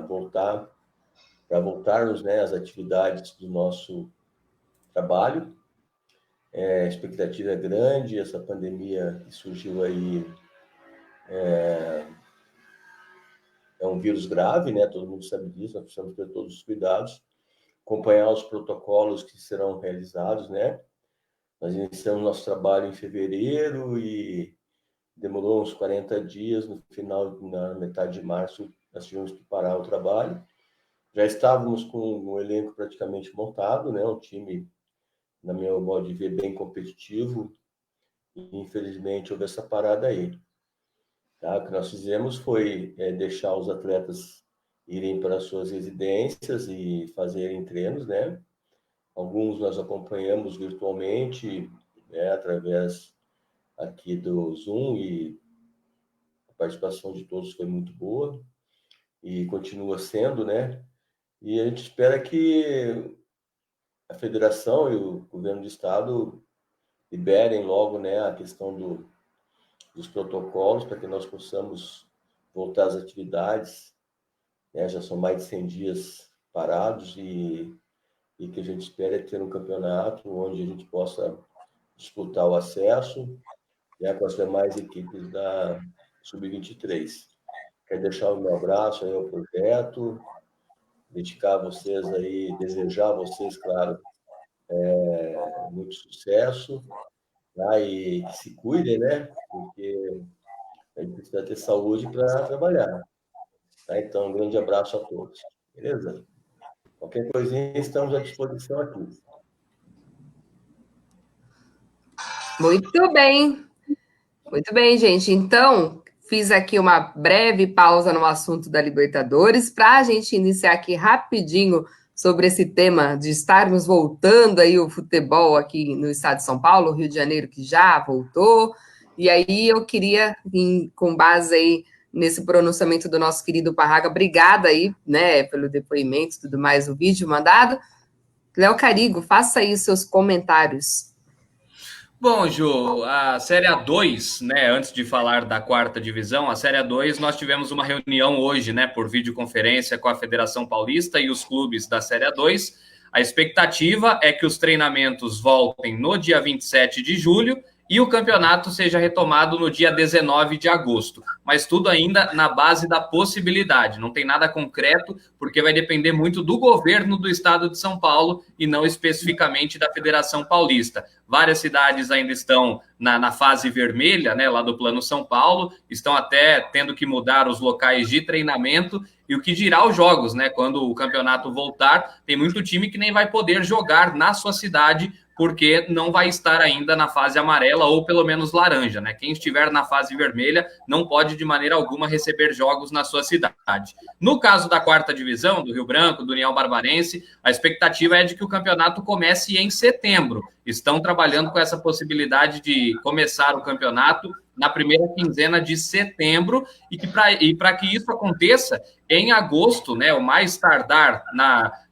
voltarmos, né, às atividades do nosso trabalho. A expectativa é grande, essa pandemia que surgiu aí é um vírus grave, né? Todo mundo sabe disso, nós precisamos ter todos os cuidados, acompanhar os protocolos que serão realizados, né? Nós iniciamos nosso trabalho em fevereiro e demorou uns 40 dias, na metade de março, nós tivemos que parar o trabalho. Já estávamos com um elenco praticamente montado, né? Um time, na minha modo de ver, bem competitivo, e infelizmente houve essa parada aí. Tá? O que nós fizemos foi deixar os atletas irem para suas residências e fazerem treinos, né? Alguns nós acompanhamos virtualmente, né, através aqui do Zoom, e a participação de todos foi muito boa e continua sendo, né? E a gente espera que a federação e o governo do estado liberem logo, né, a questão dos protocolos para que nós possamos voltar às atividades, né? Já são mais de 100 dias parados e que a gente espera ter um campeonato onde a gente possa disputar o acesso, né, com as demais equipes da Sub-23. Quero deixar o meu abraço aí ao projeto, dedicar a vocês aí, desejar a vocês, claro, muito sucesso, tá? E que se cuidem, né? Porque a gente precisa ter saúde para trabalhar. Tá? Então, um grande abraço a todos. Beleza? Qualquer coisinha, estamos à disposição aqui. Muito bem. Muito bem, gente. Então, fiz aqui uma breve pausa no assunto da Libertadores para a gente iniciar aqui rapidinho sobre esse tema de estarmos voltando aí o futebol aqui no estado de São Paulo, Rio de Janeiro que já voltou. E aí eu queria, com base aí nesse pronunciamento do nosso querido Parraga, obrigada aí, né, pelo depoimento e tudo mais, o vídeo mandado. Léo Carigo, faça aí os seus comentários. Bom, Ju, a Série A2, né, antes de falar da quarta divisão, a Série A2, nós tivemos uma reunião hoje, né, por videoconferência com a Federação Paulista e os clubes da Série A2. A expectativa é que os treinamentos voltem no dia 27 de julho e o campeonato seja retomado no dia 19 de agosto. Mas tudo ainda na base da possibilidade. Não tem nada concreto, porque vai depender muito do governo do estado de São Paulo e não especificamente da Federação Paulista. Várias cidades ainda estão na fase vermelha, né, lá do Plano São Paulo, estão até tendo que mudar os locais de treinamento. E o que dirá os jogos, né? Quando o campeonato voltar, tem muito time que nem vai poder jogar na sua cidade, porque não vai estar ainda na fase amarela ou pelo menos laranja, né? Quem estiver na fase vermelha não pode de maneira alguma receber jogos na sua cidade. No caso da quarta divisão, do Rio Branco, do União Barbarense, a expectativa é de que o campeonato comece em setembro. Estão trabalhando com essa possibilidade de começar o campeonato na primeira quinzena de setembro, e para que isso aconteça em agosto, né, o mais tardar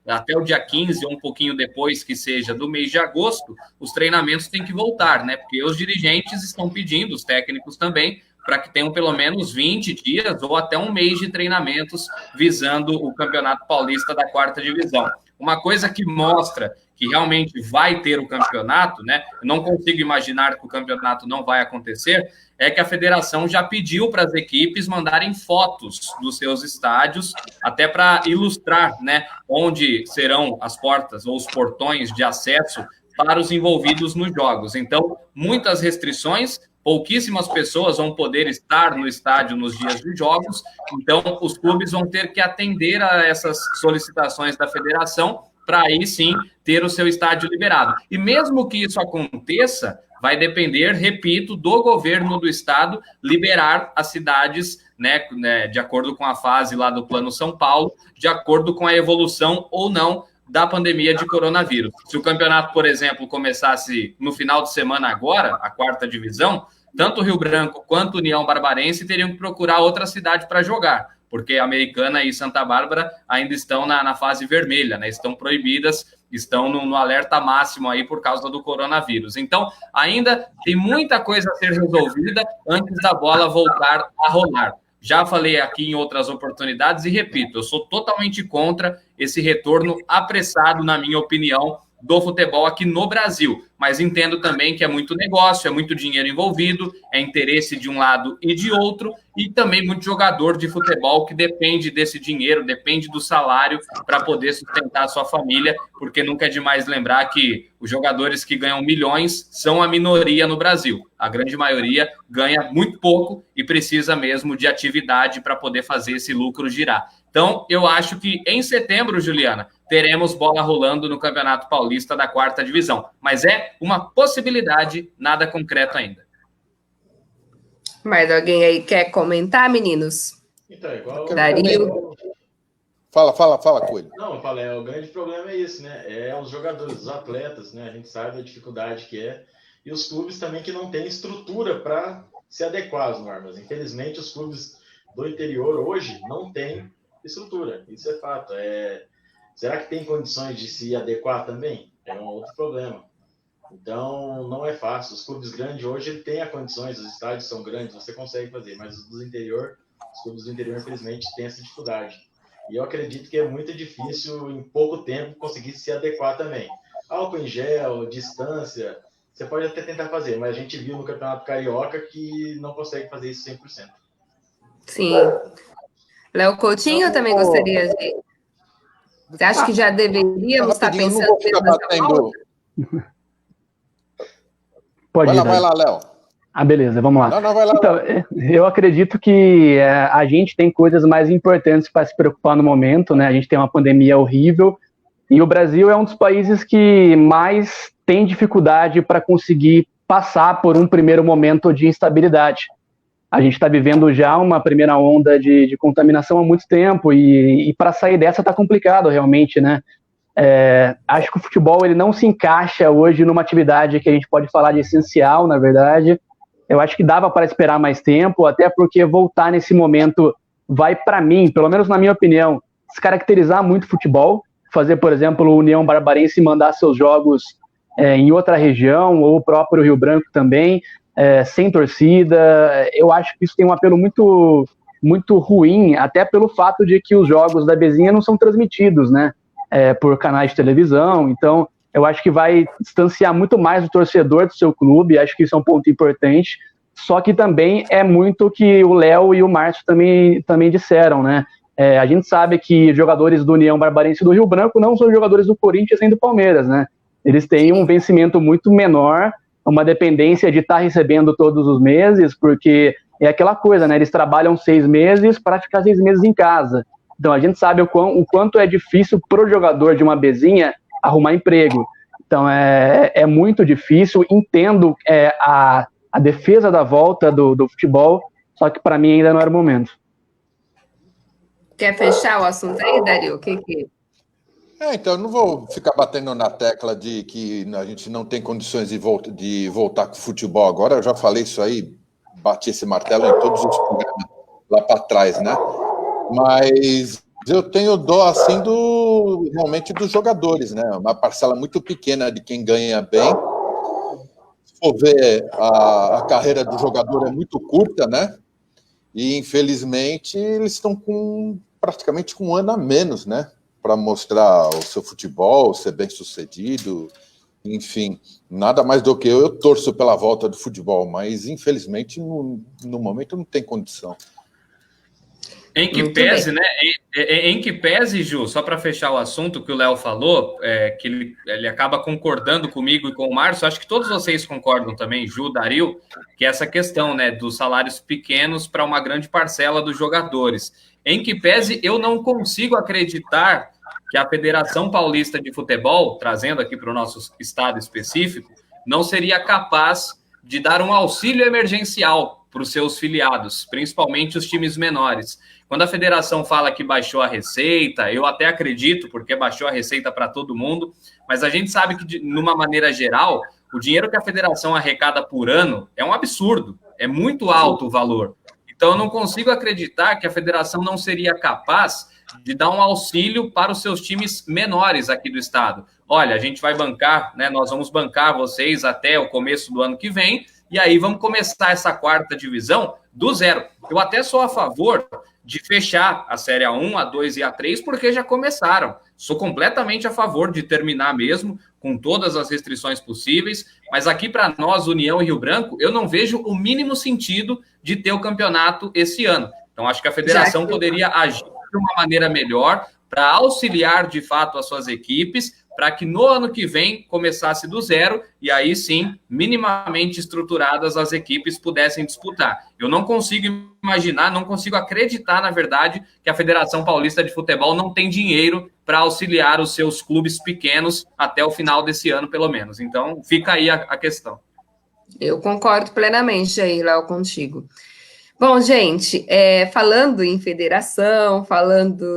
até o dia 15 ou um pouquinho depois que seja do mês de agosto, os treinamentos têm que voltar, né? Porque os dirigentes estão pedindo, os técnicos também, para que tenham pelo menos 20 dias ou até um mês de treinamentos visando o Campeonato Paulista da quarta divisão. Uma coisa que mostra que realmente vai ter o campeonato, né? Eu não consigo imaginar que o campeonato não vai acontecer, é que a federação já pediu para as equipes mandarem fotos dos seus estádios, até para ilustrar, né, onde serão as portas ou os portões de acesso para os envolvidos nos jogos. Então, muitas restrições, pouquíssimas pessoas vão poder estar no estádio nos dias de jogos, então os clubes vão ter que atender a essas solicitações da federação para aí sim ter o seu estádio liberado. E mesmo que isso aconteça, vai depender, repito, do governo do estado liberar as cidades, né, de acordo com a fase lá do Plano São Paulo, de acordo com a evolução ou não da pandemia de coronavírus. Se o campeonato, por exemplo, começasse no final de semana agora, a quarta divisão, tanto o Rio Branco quanto o União Barbarense teriam que procurar outra cidade para jogar, porque Americana e Santa Bárbara ainda estão na fase vermelha, né? Estão proibidas, estão no alerta máximo aí por causa do coronavírus. Então, ainda tem muita coisa a ser resolvida antes da bola voltar a rolar. Já falei aqui em outras oportunidades e repito, eu sou totalmente contra esse retorno apressado, na minha opinião, do futebol aqui no Brasil, mas entendo também que é muito negócio, é muito dinheiro envolvido, é interesse de um lado e de outro, e também muito jogador de futebol que depende desse dinheiro, depende do salário para poder sustentar a sua família, porque nunca é demais lembrar que os jogadores que ganham milhões são a minoria no Brasil. A grande maioria ganha muito pouco e precisa mesmo de atividade para poder fazer esse lucro girar. Então, eu acho que em setembro, Juliana, teremos bola rolando no Campeonato Paulista da quarta divisão. Mas é uma possibilidade, nada concreto ainda. Mais alguém aí quer comentar, meninos? Então, igual... Dario. Fala, Coelho. Não, eu falei, o grande problema é isso, né? É os jogadores, os atletas, né? A gente sabe da dificuldade que é. E os clubes também que não têm estrutura para se adequar às normas. Infelizmente, os clubes do interior hoje não têm estrutura. Isso é fato. Será que tem condições de se adequar também? É um outro problema. Então, não é fácil. Os clubes grandes hoje têm as condições, os estádios são grandes, você consegue fazer, mas os clubes do interior, infelizmente, têm essa dificuldade. E eu acredito que é muito difícil, em pouco tempo, conseguir se adequar também. Álcool em gel, distância, você pode até tentar fazer, mas a gente viu no Campeonato Carioca que não consegue fazer isso 100%. Sim. Léo Coutinho também gostaria de... Você acha que já deveríamos estar pensando nessa volta? Pode ir, vai lá, Léo. Beleza, vamos lá. Não, vai lá. Então, eu acredito que a gente tem coisas mais importantes para se preocupar no momento, né? A gente tem uma pandemia horrível e o Brasil é um dos países que mais tem dificuldade para conseguir passar por um primeiro momento de instabilidade. A gente está vivendo já uma primeira onda de contaminação há muito tempo e para sair dessa está complicado realmente, né? Acho que o futebol ele não se encaixa hoje numa atividade que a gente pode falar de essencial, na verdade. Eu acho que dava para esperar mais tempo, até porque voltar nesse momento vai, para mim, pelo menos na minha opinião, descaracterizar muito o futebol. Fazer, por exemplo, o União Barbarense mandar seus jogos em outra região, ou o próprio Rio Branco também, sem torcida. Eu acho que isso tem um apelo muito, muito ruim, até pelo fato de que os jogos da Bezinha não são transmitidos, né, por canais de televisão. Então, eu acho que vai distanciar muito mais o torcedor do seu clube. Acho que isso é um ponto importante. Só que também é muito o que o Léo e o Márcio também disseram, né? A gente sabe que jogadores do União Barbarense do Rio Branco não são jogadores do Corinthians nem do Palmeiras, né? Eles têm um vencimento muito menor, uma dependência de estar recebendo todos os meses, porque é aquela coisa, né? Eles trabalham 6 meses para ficar 6 meses em casa. Então a gente sabe o quanto é difícil para o jogador de uma Bezinha arrumar emprego. Então é muito difícil. Entendo a defesa da volta do futebol, só que para mim ainda não era o momento. Quer fechar o assunto aí, Dario? O que? Então, eu não vou ficar batendo na tecla de que a gente não tem condições de voltar com o futebol agora. Eu já falei isso aí, bati esse martelo em todos os programas lá para trás, né? Mas eu tenho dó, assim, realmente dos jogadores, né? Uma parcela muito pequena de quem ganha bem. Se for ver, a carreira do jogador é muito curta, né? E, infelizmente, eles estão praticamente com 1 ano a menos, né? Para mostrar o seu futebol, ser bem-sucedido. Enfim, nada mais do que eu torço pela volta do futebol, mas, infelizmente, no momento não tem condição. Em que pese, né? Em que pese, Ju, só para fechar o assunto que o Léo falou, que ele acaba concordando comigo e com o Márcio, acho que todos vocês concordam também, Ju, Dario, que essa questão, né, dos salários pequenos para uma grande parcela dos jogadores. Em que pese, eu não consigo acreditar que a Federação Paulista de Futebol, trazendo aqui para o nosso estado específico, não seria capaz de dar um auxílio emergencial para os seus filiados, principalmente os times menores. Quando a federação fala que baixou a receita, eu até acredito, porque baixou a receita para todo mundo, mas a gente sabe que, de uma maneira geral, o dinheiro que a federação arrecada por ano é um absurdo, é muito alto o valor. Então, eu não consigo acreditar que a federação não seria capaz de dar um auxílio para os seus times menores aqui do estado. Olha, a gente vai bancar, né? Nós vamos bancar vocês até o começo do ano que vem, e aí vamos começar essa 4ª divisão do zero. Eu até sou a favor de fechar a Série A1, A2 e A3, porque já começaram. Sou completamente a favor de terminar mesmo, com todas as restrições possíveis, mas aqui para nós, União e Rio Branco, eu não vejo o mínimo sentido de ter o campeonato esse ano. Então, acho que a federação poderia agir de uma maneira melhor para auxiliar, de fato, as suas equipes, para que no ano que vem começasse do zero e aí sim, minimamente estruturadas, as equipes pudessem disputar. Eu não consigo imaginar, não consigo acreditar, na verdade, que a Federação Paulista de Futebol não tem dinheiro para auxiliar os seus clubes pequenos até o final desse ano, pelo menos. Então, fica aí a questão. Eu concordo plenamente aí, Léo, contigo. Bom, gente, falando em federação, falando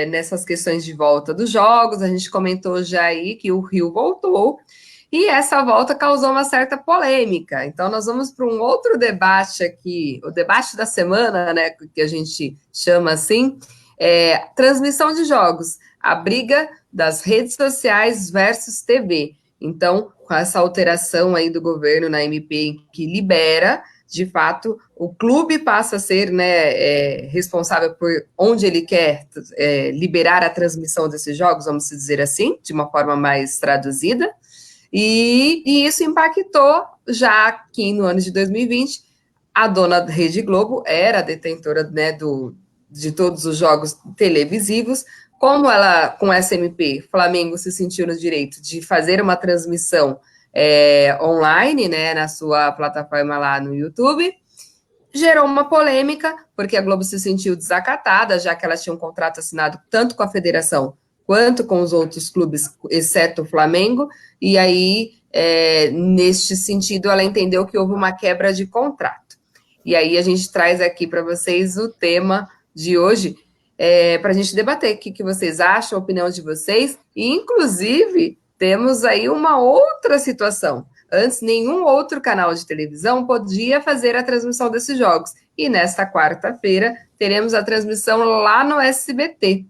nessas questões de volta dos jogos, a gente comentou já aí que o Rio voltou e essa volta causou uma certa polêmica. Então, nós vamos para um outro debate aqui, o debate da semana, né, que a gente chama assim, transmissão de jogos, a briga das redes sociais versus TV. Então, com essa alteração aí do governo na MP que libera, de fato, o clube passa a ser, né, responsável por onde ele quer liberar a transmissão desses jogos, vamos dizer assim, de uma forma mais traduzida, e isso impactou, já que no ano de 2020, a dona da Rede Globo era a detentora, né, de todos os jogos televisivos. Como ela, com essa MP, Flamengo se sentiu no direito de fazer uma transmissão online, né, na sua plataforma lá no YouTube, gerou uma polêmica, porque a Globo se sentiu desacatada, já que ela tinha um contrato assinado tanto com a federação quanto com os outros clubes, exceto o Flamengo, e aí, neste sentido, ela entendeu que houve uma quebra de contrato. E aí a gente traz aqui para vocês o tema de hoje, para a gente debater o que vocês acham, a opinião de vocês, e inclusive temos aí uma outra situação. Antes, nenhum outro canal de televisão podia fazer a transmissão desses jogos. E nesta quarta-feira, teremos a transmissão lá no SBT.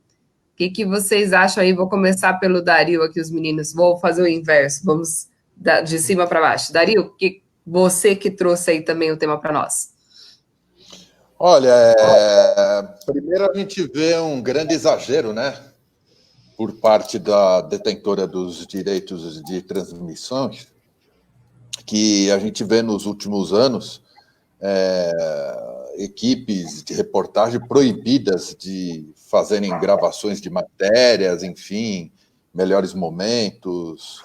O que vocês acham aí? Vou começar pelo Dario aqui, os meninos. Vou fazer o inverso. Vamos de cima para baixo. Dario, você que trouxe aí também o tema para nós. Olha, primeiro a gente vê um grande exagero, né? Por parte da detentora dos direitos de transmissões, que a gente vê nos últimos anos equipes de reportagem proibidas de fazerem gravações de matérias, enfim, melhores momentos.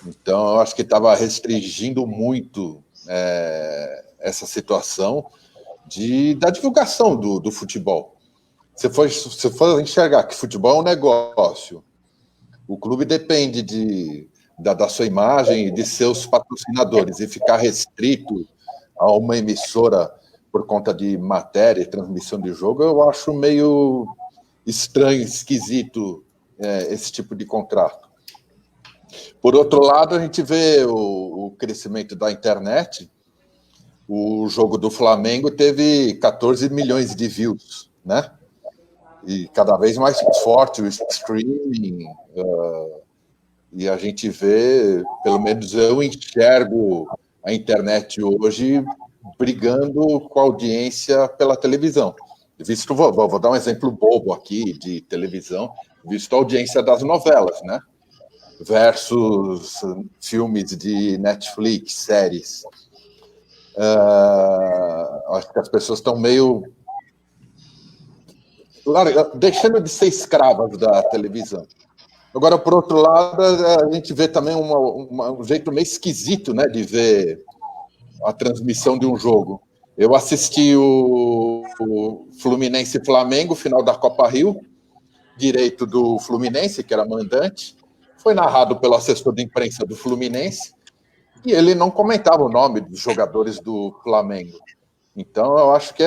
Então, eu acho que estava restringindo muito essa situação da divulgação do futebol. Se for enxergar que futebol é um negócio, o clube depende da sua imagem e de seus patrocinadores, e ficar restrito a uma emissora por conta de matéria e transmissão de jogo, eu acho meio estranho, esquisito esse tipo de contrato. Por outro lado, a gente vê o crescimento da internet. O jogo do Flamengo teve 14 milhões de views, né? E cada vez mais forte o streaming, e a gente vê, pelo menos eu enxergo a internet hoje brigando com a audiência pela televisão. Vou dar um exemplo bobo aqui de televisão, visto a audiência das novelas, né? Versus filmes de Netflix, séries. Acho que as pessoas estão meio deixando de ser escravas da televisão. Agora, por outro lado, a gente vê também um jeito meio esquisito, né, de ver a transmissão de um jogo. Eu assisti o Fluminense e Flamengo, final da Copa Rio, direito do Fluminense, que era mandante, foi narrado pelo assessor de imprensa do Fluminense, e ele não comentava o nome dos jogadores do Flamengo. Então, eu acho que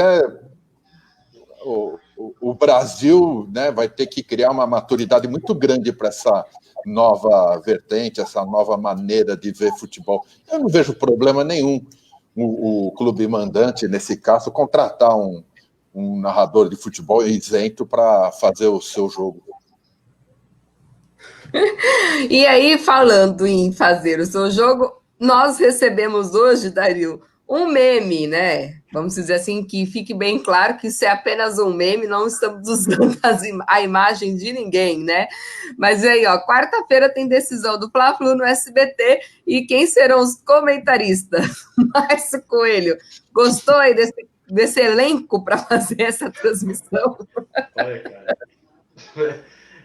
o Brasil, né, vai ter que criar uma maturidade muito grande para essa nova vertente, essa nova maneira de ver futebol. Eu não vejo problema nenhum o clube mandante, nesse caso, contratar um narrador de futebol isento para fazer o seu jogo. E aí, falando em fazer o seu jogo, nós recebemos hoje, Dario, um meme, né? Vamos dizer assim, que fique bem claro que isso é apenas um meme, não estamos usando a imagem de ninguém, né? Mas aí, ó, quarta-feira tem decisão do Fla-Flu no SBT, e quem serão os comentaristas? Márcio Coelho, gostou aí desse elenco para fazer essa transmissão? Olha,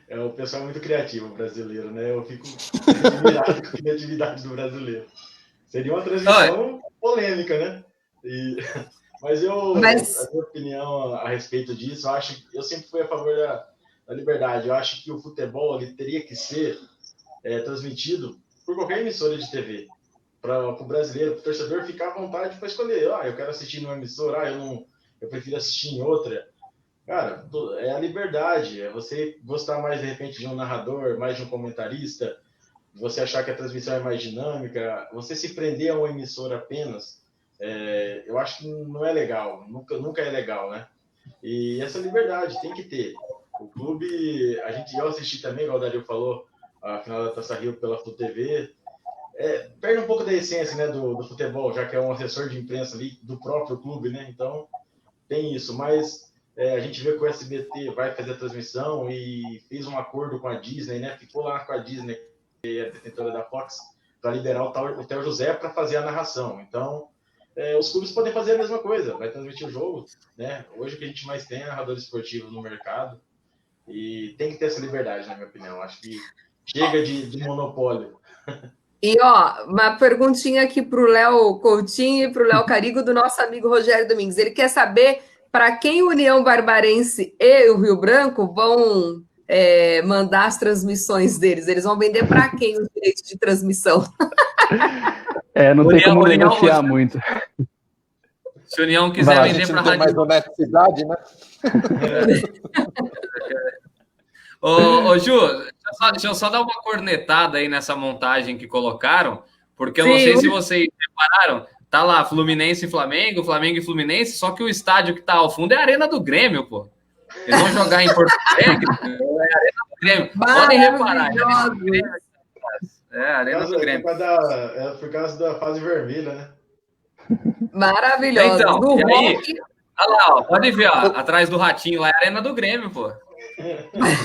cara, o pessoal é muito criativo brasileiro, né? Eu fico admirado com a criatividade do brasileiro. Seria uma transmissão polêmica, né? Mas a minha opinião a respeito disso, eu sempre fui a favor da liberdade. Eu acho que o futebol ele teria que ser transmitido por qualquer emissora de TV. Para o brasileiro, para o torcedor ficar à vontade para escolher. Eu quero assistir numa emissora, eu prefiro assistir em outra. Cara, é a liberdade. É você gostar mais, de repente, de um narrador, mais de um comentarista, você achar que a transmissão é mais dinâmica, você se prender a uma emissora apenas, eu acho que não é legal, nunca é legal, né? E essa liberdade tem que ter. O clube, eu assisti também, igual o Dario falou, a final da Taça Rio pela Flu TV, perde um pouco da essência, né, do futebol, já que é um assessor de imprensa ali do próprio clube, né? Então, tem isso, mas a gente vê que o SBT vai fazer a transmissão e fez um acordo com a Disney, né? Ficou lá com a Disney, que é a detentora da Fox, para liberar o Theo José para fazer a narração. Então, os clubes podem fazer a mesma coisa, vai transmitir o jogo, né? Hoje o que a gente mais tem é narrador esportivo no mercado, e tem que ter essa liberdade, na minha opinião. Acho que chega de monopólio. E, ó, uma perguntinha aqui para o Léo Coutinho e para o Léo Carigo, do nosso amigo Rogério Domingues. Ele quer saber para quem o União Barbarense e o Rio Branco vão mandar as transmissões deles. Eles vão vender para quem os direitos de transmissão? Não tem como negociar muito. Se a União quiser vender para a rádio... mais honestidade, né? Ô, Ju, deixa eu só dar uma cornetada aí nessa montagem que colocaram, porque eu não sei se vocês repararam, tá lá Fluminense e Flamengo, Flamengo e Fluminense, só que o estádio que tá ao fundo é a Arena do Grêmio, pô. Eles vão jogar em Porto Alegre, é a Arena do Grêmio. Podem reparar. Arena do Grêmio. Por causa da fase vermelha, né? Maravilhoso. Então, e aí, olha lá, ó, pode ver, ó, atrás do ratinho lá é a Arena do Grêmio, pô.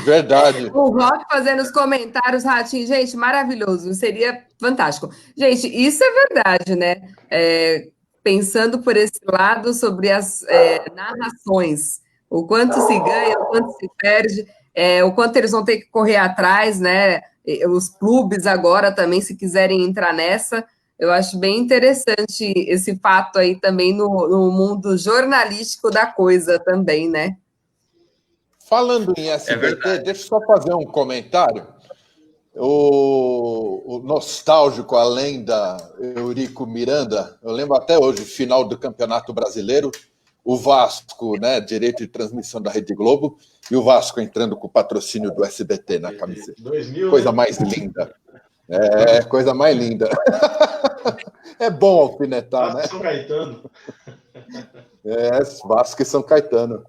Verdade. O Rock fazendo os comentários, Ratinho, gente, maravilhoso, seria fantástico. Gente, isso é verdade, né? Pensando por esse lado sobre as narrações, o quanto se ganha, o quanto se perde, o quanto eles vão ter que correr atrás, né? Os clubes agora também, se quiserem entrar nessa, eu acho bem interessante esse fato aí também no mundo jornalístico da coisa também, né? Falando em SBT, deixa eu só fazer um comentário. O nostálgico, além da Eurico Miranda, eu lembro até hoje, final do Campeonato Brasileiro, o Vasco, né, direito de transmissão da Rede Globo, e o Vasco entrando com o patrocínio do SBT na camiseta. 2000, coisa né? mais linda. Coisa mais linda. É bom alfinetar, né? São Caetano. Vasco e São Caetano.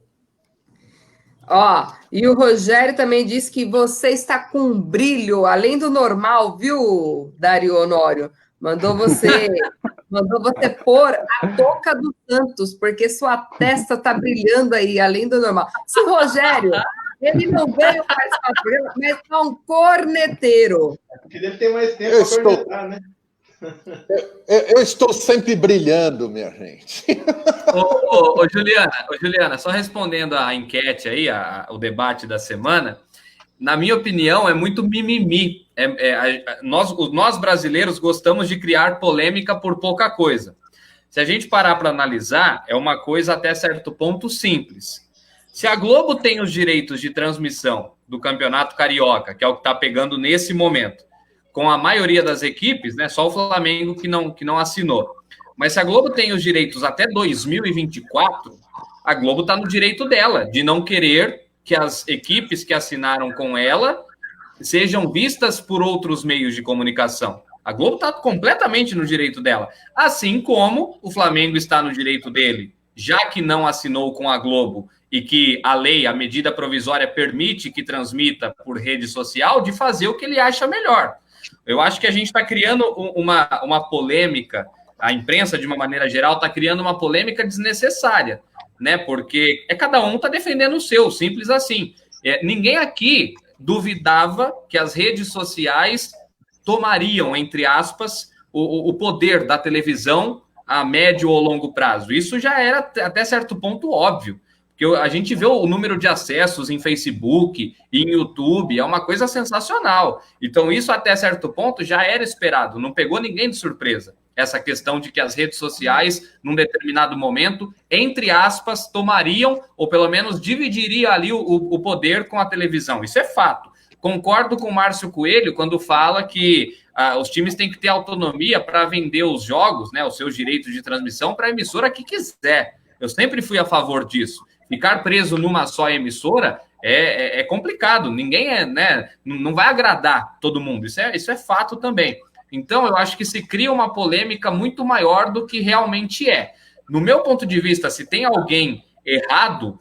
Ó, e o Rogério também disse que você está com um brilho além do normal, viu, Dario Honório? Mandou você pôr a touca do Santos, porque sua testa está brilhando aí, além do normal. Se o Rogério, ele não veio participar do programa, mas é um corneteiro. Porque deve ter mais tempo para cornetar, né? Eu estou sempre brilhando, minha gente. Ô, Juliana, só respondendo a enquete aí, o debate da semana, na minha opinião, é muito mimimi. Nós brasileiros gostamos de criar polêmica por pouca coisa. Se a gente parar para analisar, é uma coisa até certo ponto simples. Se a Globo tem os direitos de transmissão do Campeonato Carioca, que é o que está pegando nesse momento, com a maioria das equipes, né, só o Flamengo que não assinou. Mas se a Globo tem os direitos até 2024, a Globo está no direito dela, de não querer que as equipes que assinaram com ela sejam vistas por outros meios de comunicação. A Globo está completamente no direito dela. Assim como o Flamengo está no direito dele, já que não assinou com a Globo e que a lei, a medida provisória, permite que transmita por rede social, de fazer o que ele acha melhor. Eu acho que a gente está criando uma polêmica, a imprensa, de uma maneira geral, está criando uma polêmica desnecessária, né? Porque cada um está defendendo o seu, simples assim. Ninguém aqui duvidava que as redes sociais tomariam, entre aspas, o poder da televisão a médio ou longo prazo. Isso já era até certo ponto óbvio. Porque a gente vê o número de acessos em Facebook, em YouTube, é uma coisa sensacional. Então, isso até certo ponto já era esperado, não pegou ninguém de surpresa. Essa questão de que as redes sociais, num determinado momento, entre aspas, tomariam, ou pelo menos dividiriam ali o poder com a televisão. Isso é fato. Concordo com o Márcio Coelho quando fala que os times têm que ter autonomia para vender os jogos, né, os seus direitos de transmissão, para a emissora que quiser. Eu sempre fui a favor disso. Ficar preso numa só emissora é complicado. Ninguém né, não vai agradar todo mundo. Isso é fato também. Então, eu acho que se cria uma polêmica muito maior do que realmente é. No meu ponto de vista, se tem alguém errado,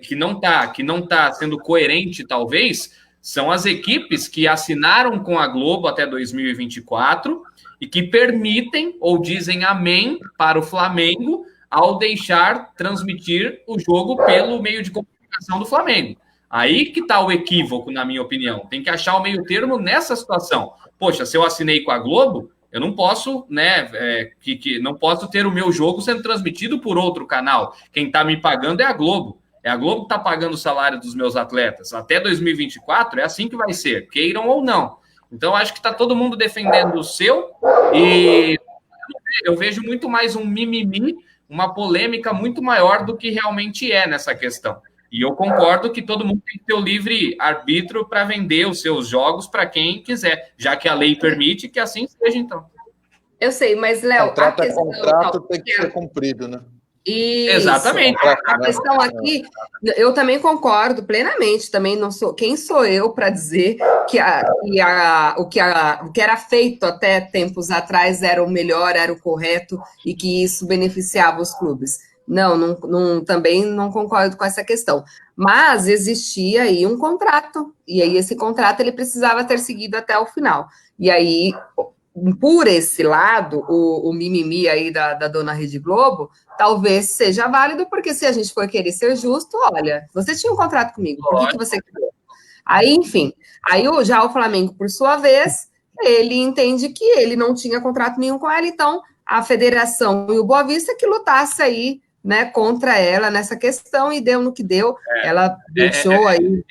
que não tá sendo coerente, talvez, são as equipes que assinaram com a Globo até 2024 e que permitem ou dizem amém para o Flamengo ao deixar transmitir o jogo pelo meio de comunicação do Flamengo. Aí que está o equívoco, na minha opinião. Tem que achar o meio termo nessa situação. Poxa, se eu assinei com a Globo, eu não posso, né, não posso ter o meu jogo sendo transmitido por outro canal. Quem está me pagando é a Globo. É a Globo que está pagando o salário dos meus atletas. Até 2024 é assim que vai ser, queiram ou não. Então, acho que está todo mundo defendendo o seu e eu vejo muito mais um mimimi, uma polêmica muito maior do que realmente é nessa questão. E eu concordo que todo mundo tem que ter o livre arbítrio para vender os seus jogos para quem quiser, já que a lei permite que assim seja, então. Eu sei, mas, Léo... Contrato é contrato, tem que ser cumprido, né? Isso. Exatamente. A questão aqui, eu também concordo plenamente, também não sou, quem sou eu para dizer que o que era feito até tempos atrás era o melhor, era o correto e que isso beneficiava os clubes. Também não concordo com essa questão. Mas existia aí um contrato, e aí esse contrato ele precisava ter seguido até o final. E aí, por esse lado, o mimimi aí da dona Rede Globo, talvez seja válido, porque se a gente for querer ser justo, olha, você tinha um contrato comigo, por que você queria? Aí, enfim, já o Flamengo, por sua vez, ele entende que ele não tinha contrato nenhum com ela, então a federação e o Boa Vista que lutasse aí, né, contra ela nessa questão, e deu no que deu. Ela deixou aí,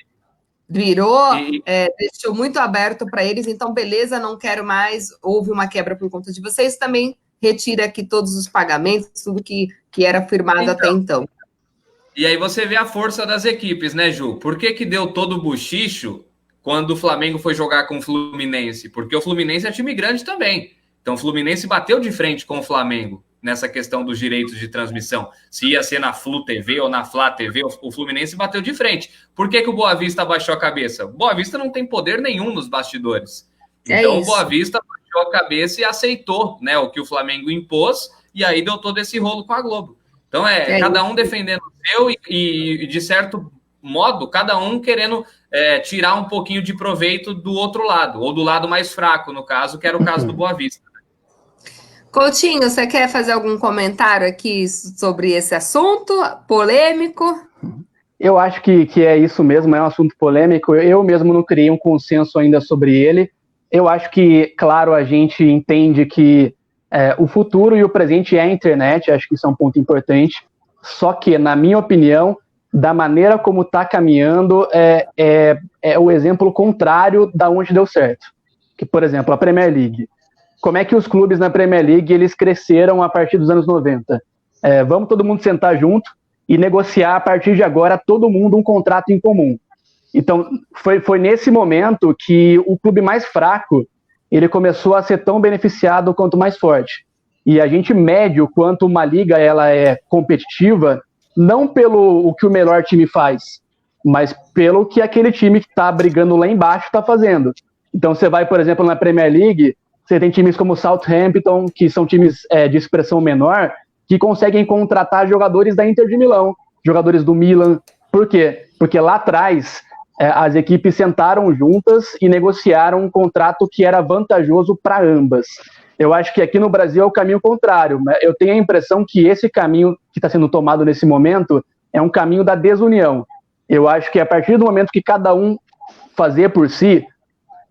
deixou muito aberto para eles, então beleza, não quero mais, houve uma quebra por conta de vocês, também retira aqui todos os pagamentos, tudo que era firmado até então. E aí você vê a força das equipes, né, Ju? Por que deu todo o buchicho quando o Flamengo foi jogar com o Fluminense? Porque o Fluminense é time grande também. Então o Fluminense bateu de frente com o Flamengo nessa questão dos direitos de transmissão. Se ia ser na Flu TV ou na Flá TV, o Fluminense bateu de frente. Por que o Boa Vista baixou a cabeça? O Boa Vista não tem poder nenhum nos bastidores. Então o Boa Vista baixou a cabeça e aceitou, né, o que o Flamengo impôs, e aí deu todo esse rolo com a Globo. Então cada um defendendo o seu e, de certo modo, cada um querendo tirar um pouquinho de proveito do outro lado, ou do lado mais fraco, no caso, que era o caso do Boa Vista. Coutinho, você quer fazer algum comentário aqui sobre esse assunto polêmico? Eu acho que é isso mesmo, é um assunto polêmico. Eu mesmo não criei um consenso ainda sobre ele. Eu acho que, claro, a gente entende que o futuro e o presente é a internet, acho que isso é um ponto importante. Só que, na minha opinião, da maneira como está caminhando, é o exemplo contrário da onde deu certo. Que, por exemplo, a Premier League. Como é que os clubes na Premier League eles cresceram a partir dos anos 90? Vamos todo mundo sentar junto e negociar a partir de agora todo mundo um contrato em comum. Então, foi nesse momento que o clube mais fraco ele começou a ser tão beneficiado quanto o mais forte. E a gente mede o quanto uma liga ela é competitiva, não pelo o que o melhor time faz, mas pelo que aquele time que está brigando lá embaixo está fazendo. Então, você vai, por exemplo, na Premier League, você tem times como o Southampton, que são times de expressão menor, que conseguem contratar jogadores da Inter de Milão, jogadores do Milan. Por quê? Porque lá atrás as equipes sentaram juntas e negociaram um contrato que era vantajoso para ambas. Eu acho que aqui no Brasil é o caminho contrário. Eu tenho a impressão que esse caminho que está sendo tomado nesse momento é um caminho da desunião. Eu acho que a partir do momento que cada um fazer por si,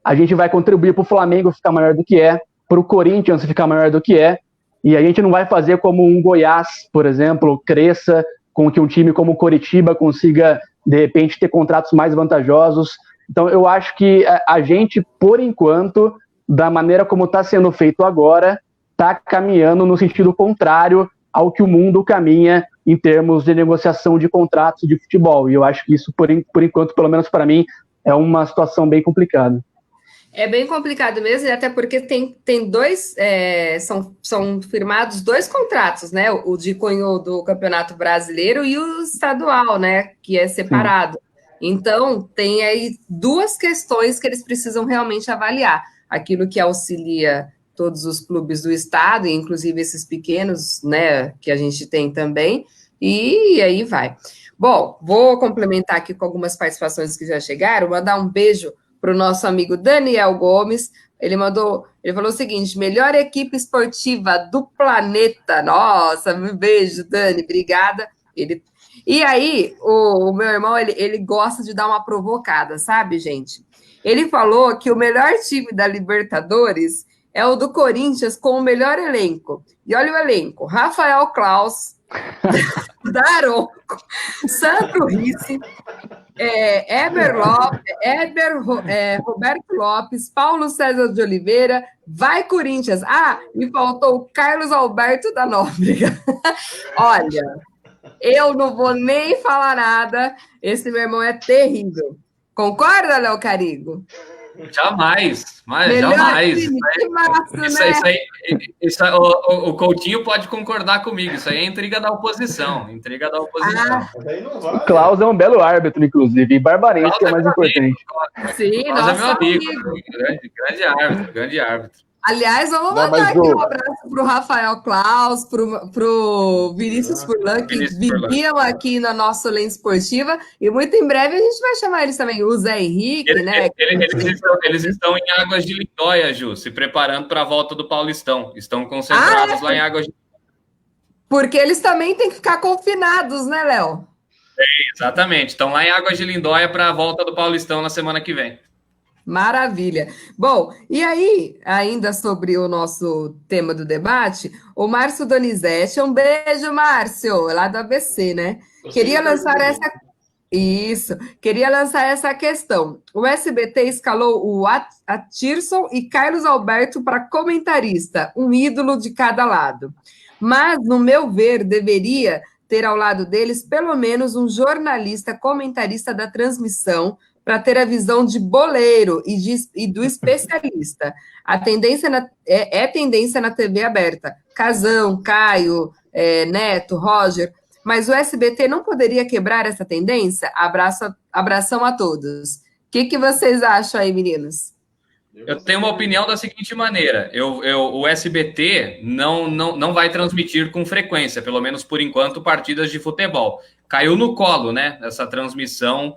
a gente vai contribuir para o Flamengo ficar maior do que é, para o Corinthians ficar maior do que é, e a gente não vai fazer como um Goiás, por exemplo, cresça, com que um time como o Coritiba consiga, de repente, ter contratos mais vantajosos. Então, eu acho que a gente, por enquanto, da maneira como está sendo feito agora, está caminhando no sentido contrário ao que o mundo caminha em termos de negociação de contratos de futebol. E eu acho que isso, por enquanto, pelo menos para mim, é uma situação bem complicada. É bem complicado mesmo, até porque tem dois, são firmados dois contratos, né? O de cunho do Campeonato Brasileiro e o estadual, né? Que é separado. Sim. Então, tem aí duas questões que eles precisam realmente avaliar. Aquilo que auxilia todos os clubes do estado, inclusive esses pequenos, né? Que a gente tem também, e aí vai. Bom, vou complementar aqui com algumas participações que já chegaram, mandar um beijo para o nosso amigo Daniel Gomes. Ele falou o seguinte: melhor equipe esportiva do planeta. Nossa, um beijo, Dani, obrigada. E aí, o meu irmão, ele gosta de dar uma provocada, sabe, gente? Ele falou que o melhor time da Libertadores é o do Corinthians com o melhor elenco. E olha o elenco: Rafael Claus, Daronco, Sandro Ricci, Roberto Lopes, Paulo César de Oliveira, vai Corinthians. E faltou o Carlos Alberto da Nóbrega. Olha, eu não vou nem falar nada, esse meu irmão é terrível. Concorda, Léo Carigo? Jamais, melhor jamais. Time, que massa, isso aí, o Coutinho pode concordar comigo. Isso aí é intriga da oposição. O Klaus é um belo árbitro, inclusive, e Barbarense, que é mais importante. Sim, Klaus é meu amigo. Grande árbitro. Aliás, vamos mandar aqui um abraço para o Rafael Klaus, para o Vinícius Furlan, que viviam aqui na nossa Lente Esportiva, e muito em breve a gente vai chamar eles também, o Zé Henrique, né? Eles estão em Águas de Lindóia, Ju, se preparando para a volta do Paulistão. Estão concentrados lá em Águas de Lindóia. Porque eles também têm que ficar confinados, né, Léo? Exatamente, estão lá em Águas de Lindóia para a volta do Paulistão na semana que vem. Maravilha. Bom, e aí, ainda sobre o nosso tema do debate, o Márcio Donizete, um beijo, Márcio, lá do ABC, né? Queria lançar essa questão. O SBT escalou o Atirson e Carlos Alberto para comentarista, um ídolo de cada lado. Mas, no meu ver, deveria ter ao lado deles pelo menos um jornalista comentarista da transmissão, para ter a visão de boleiro e do especialista. A tendência tendência na TV aberta. Casão, Caio, Neto, Roger. Mas o SBT não poderia quebrar essa tendência? Abração a todos. O que vocês acham aí, meninos? Eu tenho uma opinião da seguinte maneira. O SBT não vai transmitir com frequência, pelo menos por enquanto, partidas de futebol. Caiu no colo, né? Essa transmissão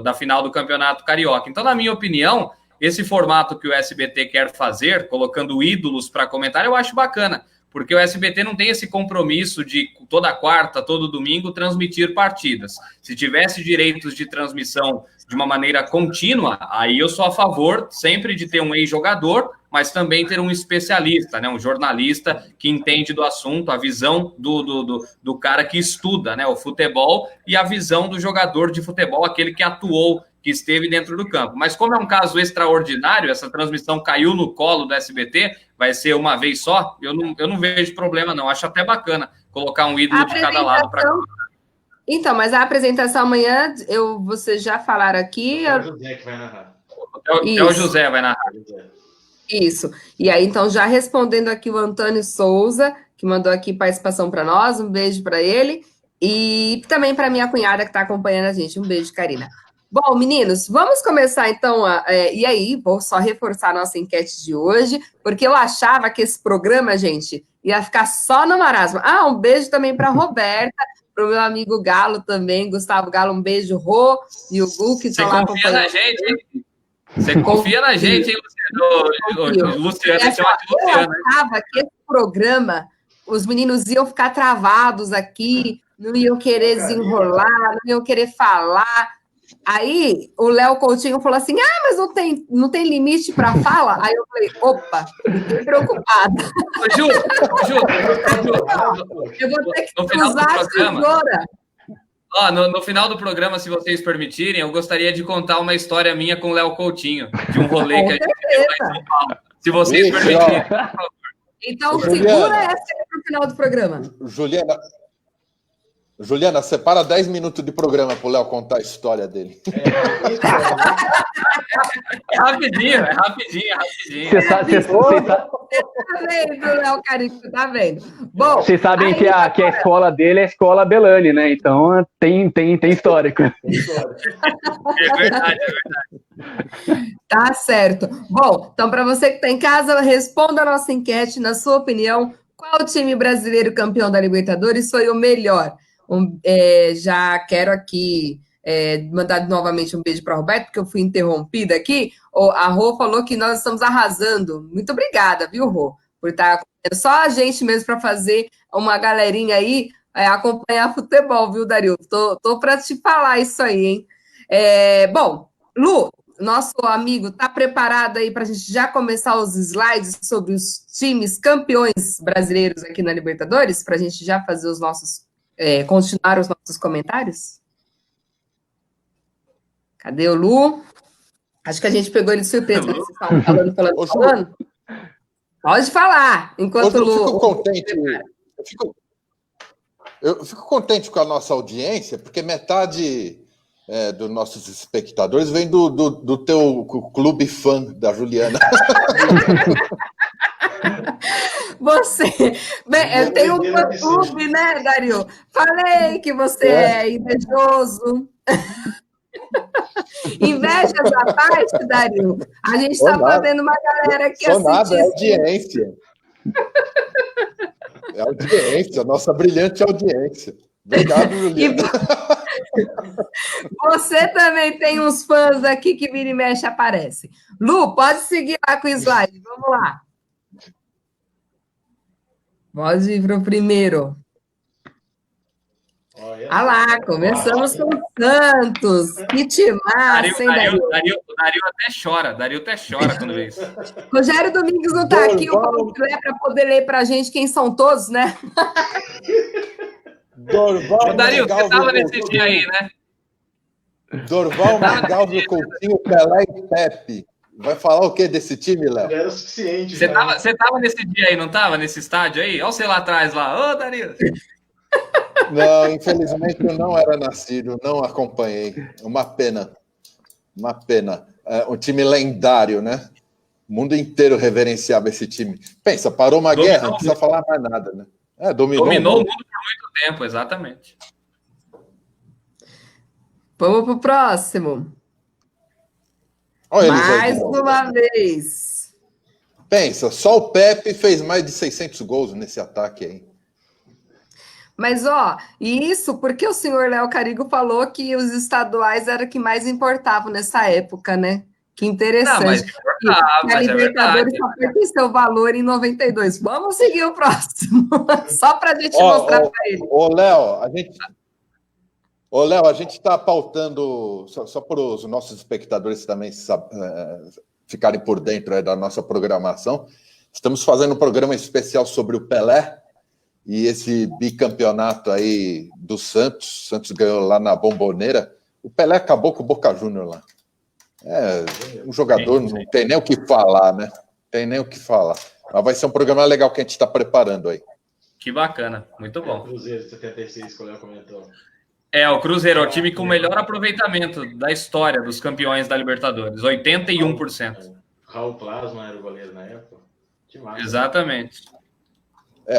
da final do Campeonato Carioca. Então, na minha opinião, esse formato que o SBT quer fazer, colocando ídolos para comentar, eu acho bacana, porque o SBT não tem esse compromisso de toda quarta, todo domingo, transmitir partidas. Se tivesse direitos de transmissão de uma maneira contínua, aí eu sou a favor sempre de ter um ex-jogador, mas também ter um especialista, né? Um jornalista que entende do assunto, a visão do cara que estuda, né? O futebol e a visão do jogador de futebol, aquele que atuou, que esteve dentro do campo. Mas como é um caso extraordinário, essa transmissão caiu no colo do SBT, vai ser uma vez só, eu não vejo problema não, acho até bacana colocar um ídolo de cada lado para. Então, mas a apresentação amanhã, vocês já falaram aqui. É o José que vai narrar. É o José vai narrar. Isso. E aí, então, já respondendo aqui o Antônio Souza, que mandou aqui participação para nós, um beijo para ele. E também para minha cunhada que está acompanhando a gente. Um beijo, Karina. Bom, meninos, vamos começar então. E aí, vou só reforçar a nossa enquete de hoje, porque eu achava que esse programa, gente, ia ficar só no marasmo. Um beijo também para a Roberta, para o meu amigo Galo também, Gustavo Galo, um beijo, Rô, e o Gu, que estão lá acompanhando. Na gente, hein? Você confia na gente, hein, Luciano? Luciano, eu achava que esse programa, os meninos iam ficar travados aqui, não iam querer desenrolar, não iam querer falar. Aí o Léo Coutinho falou assim: mas não tem limite para fala? Aí eu falei: opa, fiquei preocupada. Ju, eu vou ter que usar a tesoura. No final do programa, se vocês permitirem, eu gostaria de contar uma história minha com o Léo Coutinho, de um rolê que a gente fez lá em São Paulo. Se vocês permitirem, por favor. Então, segura essa para o final do programa. Juliana, separa 10 minutos de programa para o Léo contar a história dele. É rapidinho. Você tá vendo, Léo Carico, tá vendo? Bom, vocês sabem que a escola dele é a escola Belani, né? Então tem histórico. É verdade. Tá certo. Bom, então para você que está em casa, responda a nossa enquete, na sua opinião, qual time brasileiro campeão da Libertadores foi o melhor? Já quero aqui mandar novamente um beijo para a Roberta, porque eu fui interrompida aqui. A Rô falou que nós estamos arrasando. Muito obrigada, viu, Rô, por estar acompanhando. Só a gente mesmo para fazer uma galerinha aí acompanhar futebol, viu, Dario? Tô para te falar isso aí, hein? Bom, Lu, nosso amigo, está preparado aí para a gente já começar os slides sobre os times campeões brasileiros aqui na Libertadores? Para a gente já fazer os nossos... continuar os nossos comentários? Cadê o Lu? Acho que a gente pegou ele de surpresa. Vocês estavam falando. Pode falar, enquanto o Lu... Eu fico contente. Eu fico contente com a nossa audiência, porque metade dos nossos espectadores vem do teu clube fã da Juliana. Você tem um clube, né, Dario? Falei que você é invejoso. Invejas à parte, Dario, a gente está fazendo uma galera aqui assistir. Nada, é assistir. audiência. É audiência, nossa brilhante audiência. Obrigado, Juliana. Você também tem uns fãs aqui que vira e mexe aparece. Lu, pode seguir lá com o slide. Vamos lá. Pode ir para o primeiro. Ah lá, começamos com o Santos. Que timaço, hein, Dario? Dario até chora quando vê isso. Rogério Domingos não está aqui, o Paulo para poder ler para a gente quem são todos, né? Dorval, Dario, você estava nesse dia aí, né? Dorval, Galvio, Coutinho, Pelé e Pepe. Vai falar o que desse time, Léo? Já era o suficiente. Você estava nesse dia aí, não estava? Nesse estádio aí? Olha você lá atrás, lá. Ô, Dario! Não, infelizmente eu não era nascido, não acompanhei. Uma pena. Uma pena. Um time lendário, né? O mundo inteiro reverenciava esse time. Pensa, parou uma guerra, não precisa falar mais nada, né? Dominou o mundo por muito tempo, exatamente. Vamos para o próximo. Olha mais uma vez. Pensa, só o Pepe fez mais de 600 gols nesse ataque aí. Mas, isso porque o senhor Léo Carigo falou que os estaduais era o que mais importavam nessa época, né? Que interessante. A Libertadores só perdeu seu valor em 92. Vamos seguir o próximo, só para a gente mostrar para ele. Léo, a gente está pautando, só para os nossos espectadores também ficarem por dentro da nossa programação, estamos fazendo um programa especial sobre o Pelé e esse bicampeonato aí do Santos. O Santos ganhou lá na Bomboneira. O Pelé acabou com o Boca Júnior lá. Um jogador, não tem nem o que falar, né? Tem nem o que falar. Mas vai ser um programa legal que a gente está preparando aí. Que bacana, muito bom. O Cruzeiro 76, que o Léo comentou. O Cruzeiro é o time com o melhor aproveitamento da história dos campeões da Libertadores, 81%. Raul Plasma era o goleiro na época. Exatamente.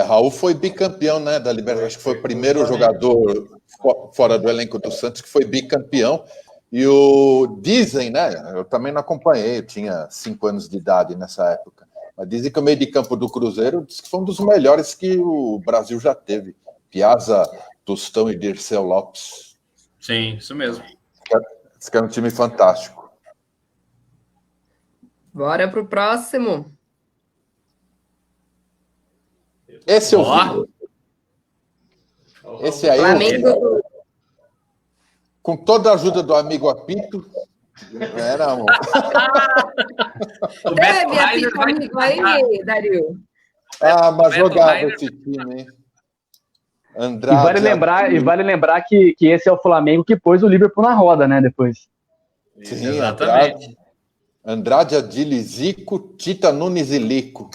Raul foi bicampeão, né, da Libertadores. Acho que foi o primeiro jogador fora do elenco do Santos que foi bicampeão. E dizem, né, eu também não acompanhei, eu tinha 5 anos de idade nessa época, mas dizem que o meio de campo do Cruzeiro foi um dos melhores que o Brasil já teve. Piazza, Tostão e Dirceu Lopes. Sim, isso mesmo. Esse que é um time fantástico. Bora pro próximo. Esse eu vi. Esse aí eu vi. Com toda a ajuda do amigo Apito. Era um... Teve Apito amigo aí, Dario? Mas jogava esse time, hein? Andrade, e vale lembrar que esse é o Flamengo que pôs o Liverpool na roda, né? Depois. Sim, exatamente. Andrade, Adili, Zico, Tita, Nunes e Lico.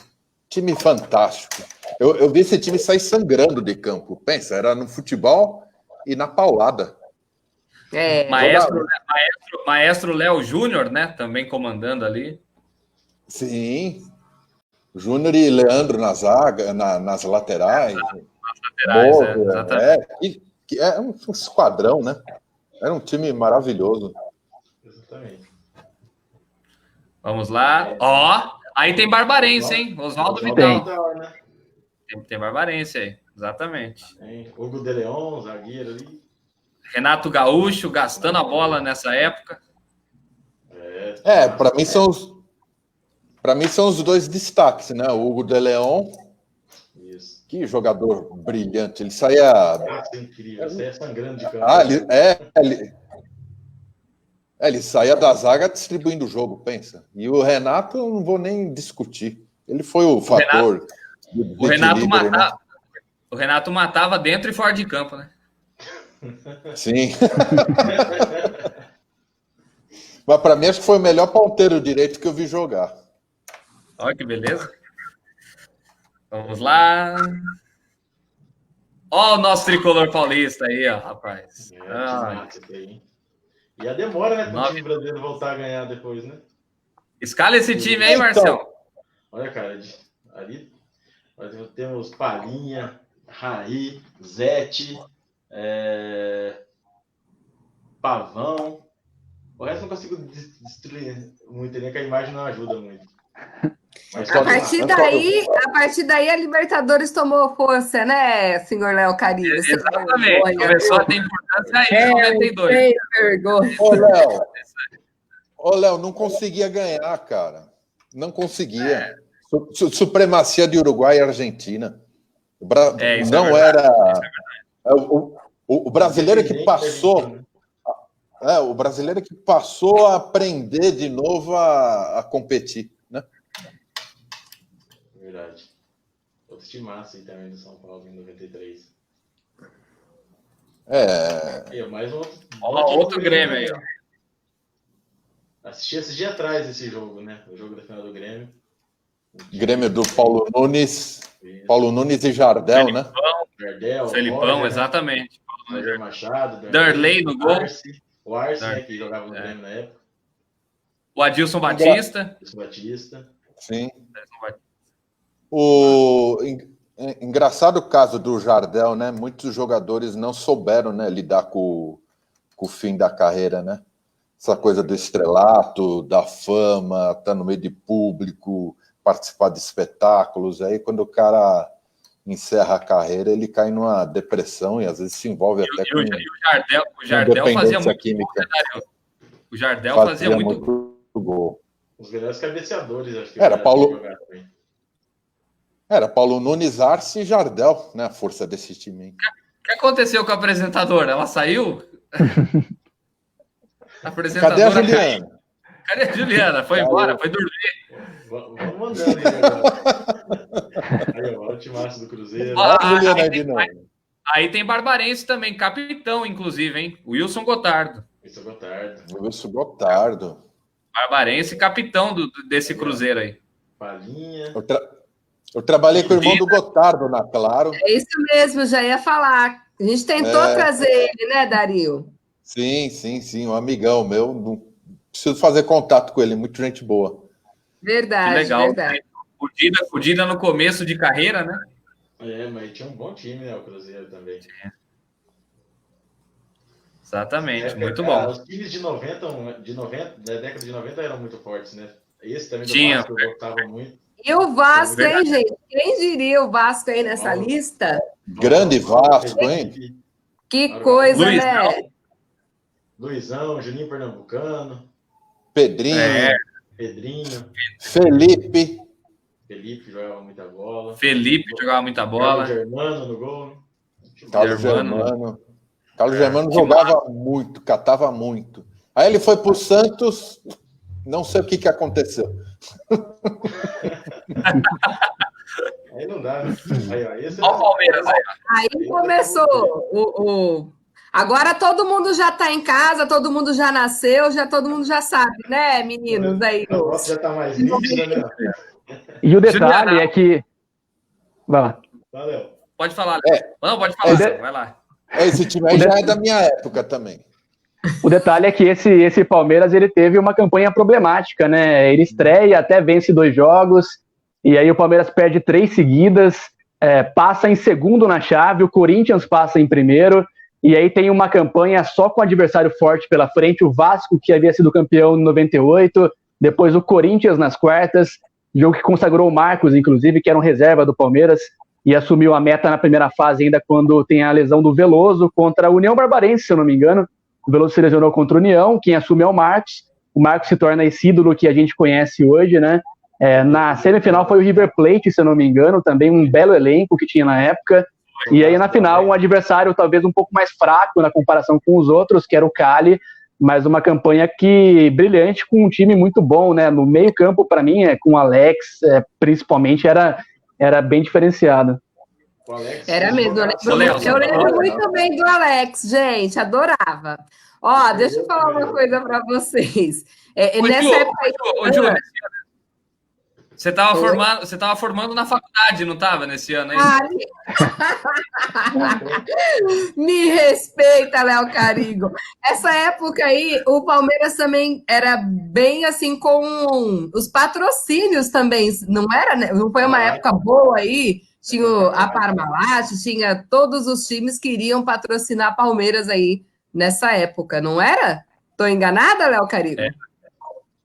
Time fantástico. Eu vi esse time sair sangrando de campo. Pensa, era no futebol e na paulada. Maestro Léo Júnior, né? Também comandando ali. Sim. Júnior e Leandro na zaga, nas laterais. Exatamente. É um esquadrão, né? Era um time maravilhoso. Exatamente. Vamos lá. Aí tem Barbarense, hein? Oswaldo Vidal. Né? Tem Barbarense aí, exatamente. Hugo de Leon, zagueiro ali. Renato Gaúcho gastando a bola nessa época. Para mim são os dois destaques, né? O Hugo de Leon. Isso. Que jogador brilhante. Ele saía. Incrível. Ele saía sangrando de campo. Ele saía da zaga distribuindo o jogo, pensa. E o Renato, eu não vou nem discutir. Ele foi o fator. O Renato matava dentro e fora de campo, né? Sim. Mas para mim, acho que foi o melhor ponteiro direito que eu vi jogar. Olha que beleza. Vamos lá. Ó o nosso tricolor paulista aí, ó, rapaz. E a demora, né, para o time brasileiro voltar a ganhar depois, né? Escala esse time aí, Marcelo. Olha, cara, ali nós temos Palinha, Raí, Zete, Pavão, O resto não consigo destruir muito, nem que a imagem não ajuda muito. Mas A partir daí a Libertadores tomou força, né, senhor Léo Caribe? Exatamente. Começou a ter importância aí, em 92. Sem vergonha. Ô, Léo, não conseguia ganhar, cara. Não conseguia. Supremacia de Uruguai e Argentina. Não era... O brasileiro que passou... o brasileiro que passou a aprender de novo a competir, né? Verdade. Outro timaço aí também do São Paulo em 93. Mais um outro Grêmio aí, ó. Assisti esse dia atrás esse jogo, né? O jogo da final do Grêmio. Grêmio do Paulo Nunes. Isso. Paulo Nunes e Jardel, Felipão, né? Jardel, Felipão, Roger, exatamente. Roger Machado. Darley no gol. O Arce, né, que jogava no Grêmio na época. O Adilson Batista. Sim. Engraçado o caso do Jardel, né? Muitos jogadores não souberam, né, lidar com o fim da carreira, né? Essa coisa do estrelato, da fama, estar no meio de público, participar de espetáculos. Aí, quando o cara encerra a carreira, ele cai numa depressão e às vezes se envolve até com... O Jardel fazia muito química. O Jardel fazia muito gol. Os melhores cabeceadores, acho que era Paulo Nunes, Arce e Jardel, né? A força desse time. O que aconteceu com a apresentadora? Ela saiu? Cadê a Juliana? Cadê a Juliana? Foi embora, foi dormir. Vamos mandando aí agora. Aí, o timaço do Cruzeiro. Aí tem Barbarense também, capitão, inclusive, hein? Wilson Gotardo. Wilson Gotardo. Barbarense, capitão desse Cruzeiro aí. Palinha. Eu trabalhei com o irmão do Gotardo na Claro. É isso mesmo, já ia falar. A gente tentou trazer ele, né, Dario? Sim, um amigão meu. Não preciso fazer contato com ele, muito gente boa. Verdade, que legal. Verdade. Fudida no começo de carreira, né? Mas tinha um bom time, né, o Cruzeiro também. Exatamente, muito bom. Os times da década de 90 eram muito fortes, né? Esse também do Vasco eu gostava muito. E o Vasco, hein, gente? Quem diria o Vasco aí nessa lista? Grande Vasco, hein? Que coisa, né? Luizão, Juninho Pernambucano. Pedrinho. Felipe jogava muita bola. Carlos Germano no gol. Carlos Germano jogava muito, catava muito. Aí ele foi pro Santos, não sei o que aconteceu. Aí não dá, né? Olha o Palmeiras aí. Aí começou Agora todo mundo já está em casa, todo mundo já nasceu, todo mundo já sabe, né, meninos? Aí, o negócio já está mais nítido, né? E o detalhe é que... Vai lá. Valeu. Pode falar. Não, pode falar, vai lá. Esse time aí já é da minha época também. O detalhe é que esse Palmeiras ele teve uma campanha problemática, né? Ele estreia, até vence 2 jogos, e aí o Palmeiras perde 3 seguidas, passa em segundo na chave, o Corinthians passa em primeiro, e aí tem uma campanha só com adversário forte pela frente, o Vasco, que havia sido campeão em 98, depois o Corinthians nas quartas, jogo que consagrou o Marcos, inclusive, que era um reserva do Palmeiras, e assumiu a meta na primeira fase ainda quando tem a lesão do Veloso contra a União Barbarense, se eu não me engano. O Veloso se lesionou contra o União, quem assume é o Marcos se torna esse ídolo que a gente conhece hoje, né? Na semifinal foi o River Plate, se eu não me engano, também um belo elenco que tinha na época, e aí na final um adversário talvez um pouco mais fraco na comparação com os outros, que era o Cali, mas uma campanha brilhante, com um time muito bom, né? No meio campo, para mim, com o Alex, principalmente, era bem diferenciado. Era mesmo, eu lembro muito bem do Alex, gente, adorava. Ó, deixa eu falar uma coisa para vocês. Nessa época aí... Ju, você estava formando na faculdade, não estava, nesse ano aí? Me respeita, Léo Carigo. Essa época aí, o Palmeiras também era bem assim com os patrocínios também, não era? Né? Não foi uma época boa aí? Tinha a Parmalat, tinha todos os times que iriam patrocinar Palmeiras aí nessa época, não era? Tô enganada, Léo Caribe?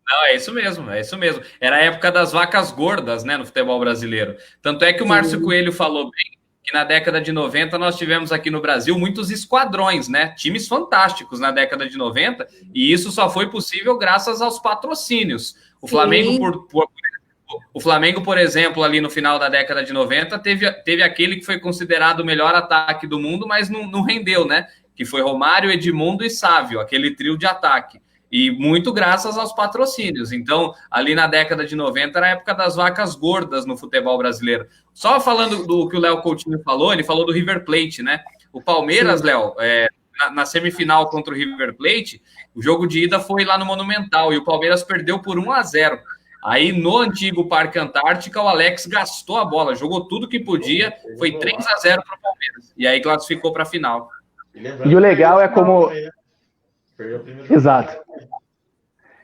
Não, é isso mesmo, é isso mesmo. Era a época das vacas gordas, né, no futebol brasileiro. Tanto é que o Márcio Coelho falou bem que na década de 90 nós tivemos aqui no Brasil muitos esquadrões, né? Times fantásticos na década de 90, e isso só foi possível graças aos patrocínios. O Flamengo, o Flamengo, por exemplo, ali no final da década de 90, teve aquele que foi considerado o melhor ataque do mundo, mas não rendeu, né? Que foi Romário, Edmundo e Sávio, aquele trio de ataque. E muito graças aos patrocínios. Então, ali na década de 90, era a época das vacas gordas no futebol brasileiro. Só falando do que o Léo Coutinho falou, ele falou do River Plate, né? O Palmeiras, Léo, na semifinal contra o River Plate, o jogo de ida foi lá no Monumental, e o Palmeiras perdeu por 1-0. Aí, no antigo Parque Antártica, o Alex gastou a bola, jogou tudo que podia, foi 3-0 para o Palmeiras. E aí classificou para a final. E o legal é como... Exato.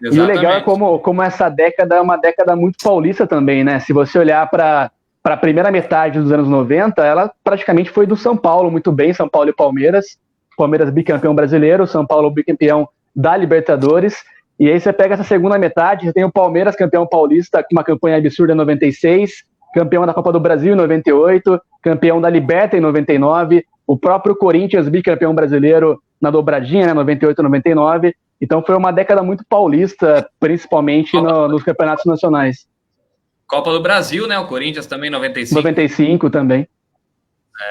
Exatamente. E o legal é como essa década é uma década muito paulista também, né? Se você olhar para a primeira metade dos anos 90, ela praticamente foi do São Paulo, muito bem, São Paulo e Palmeiras. Palmeiras bicampeão brasileiro, São Paulo bicampeão da Libertadores. E aí você pega essa segunda metade, você tem o Palmeiras campeão paulista, com uma campanha absurda em 96, campeão da Copa do Brasil em 98, campeão da Liberta em 99, o próprio Corinthians bicampeão brasileiro na dobradinha, né, 98 e 99. Então foi uma década muito paulista, principalmente nos campeonatos nacionais. Copa do Brasil, né? O Corinthians também, 95. 95 também.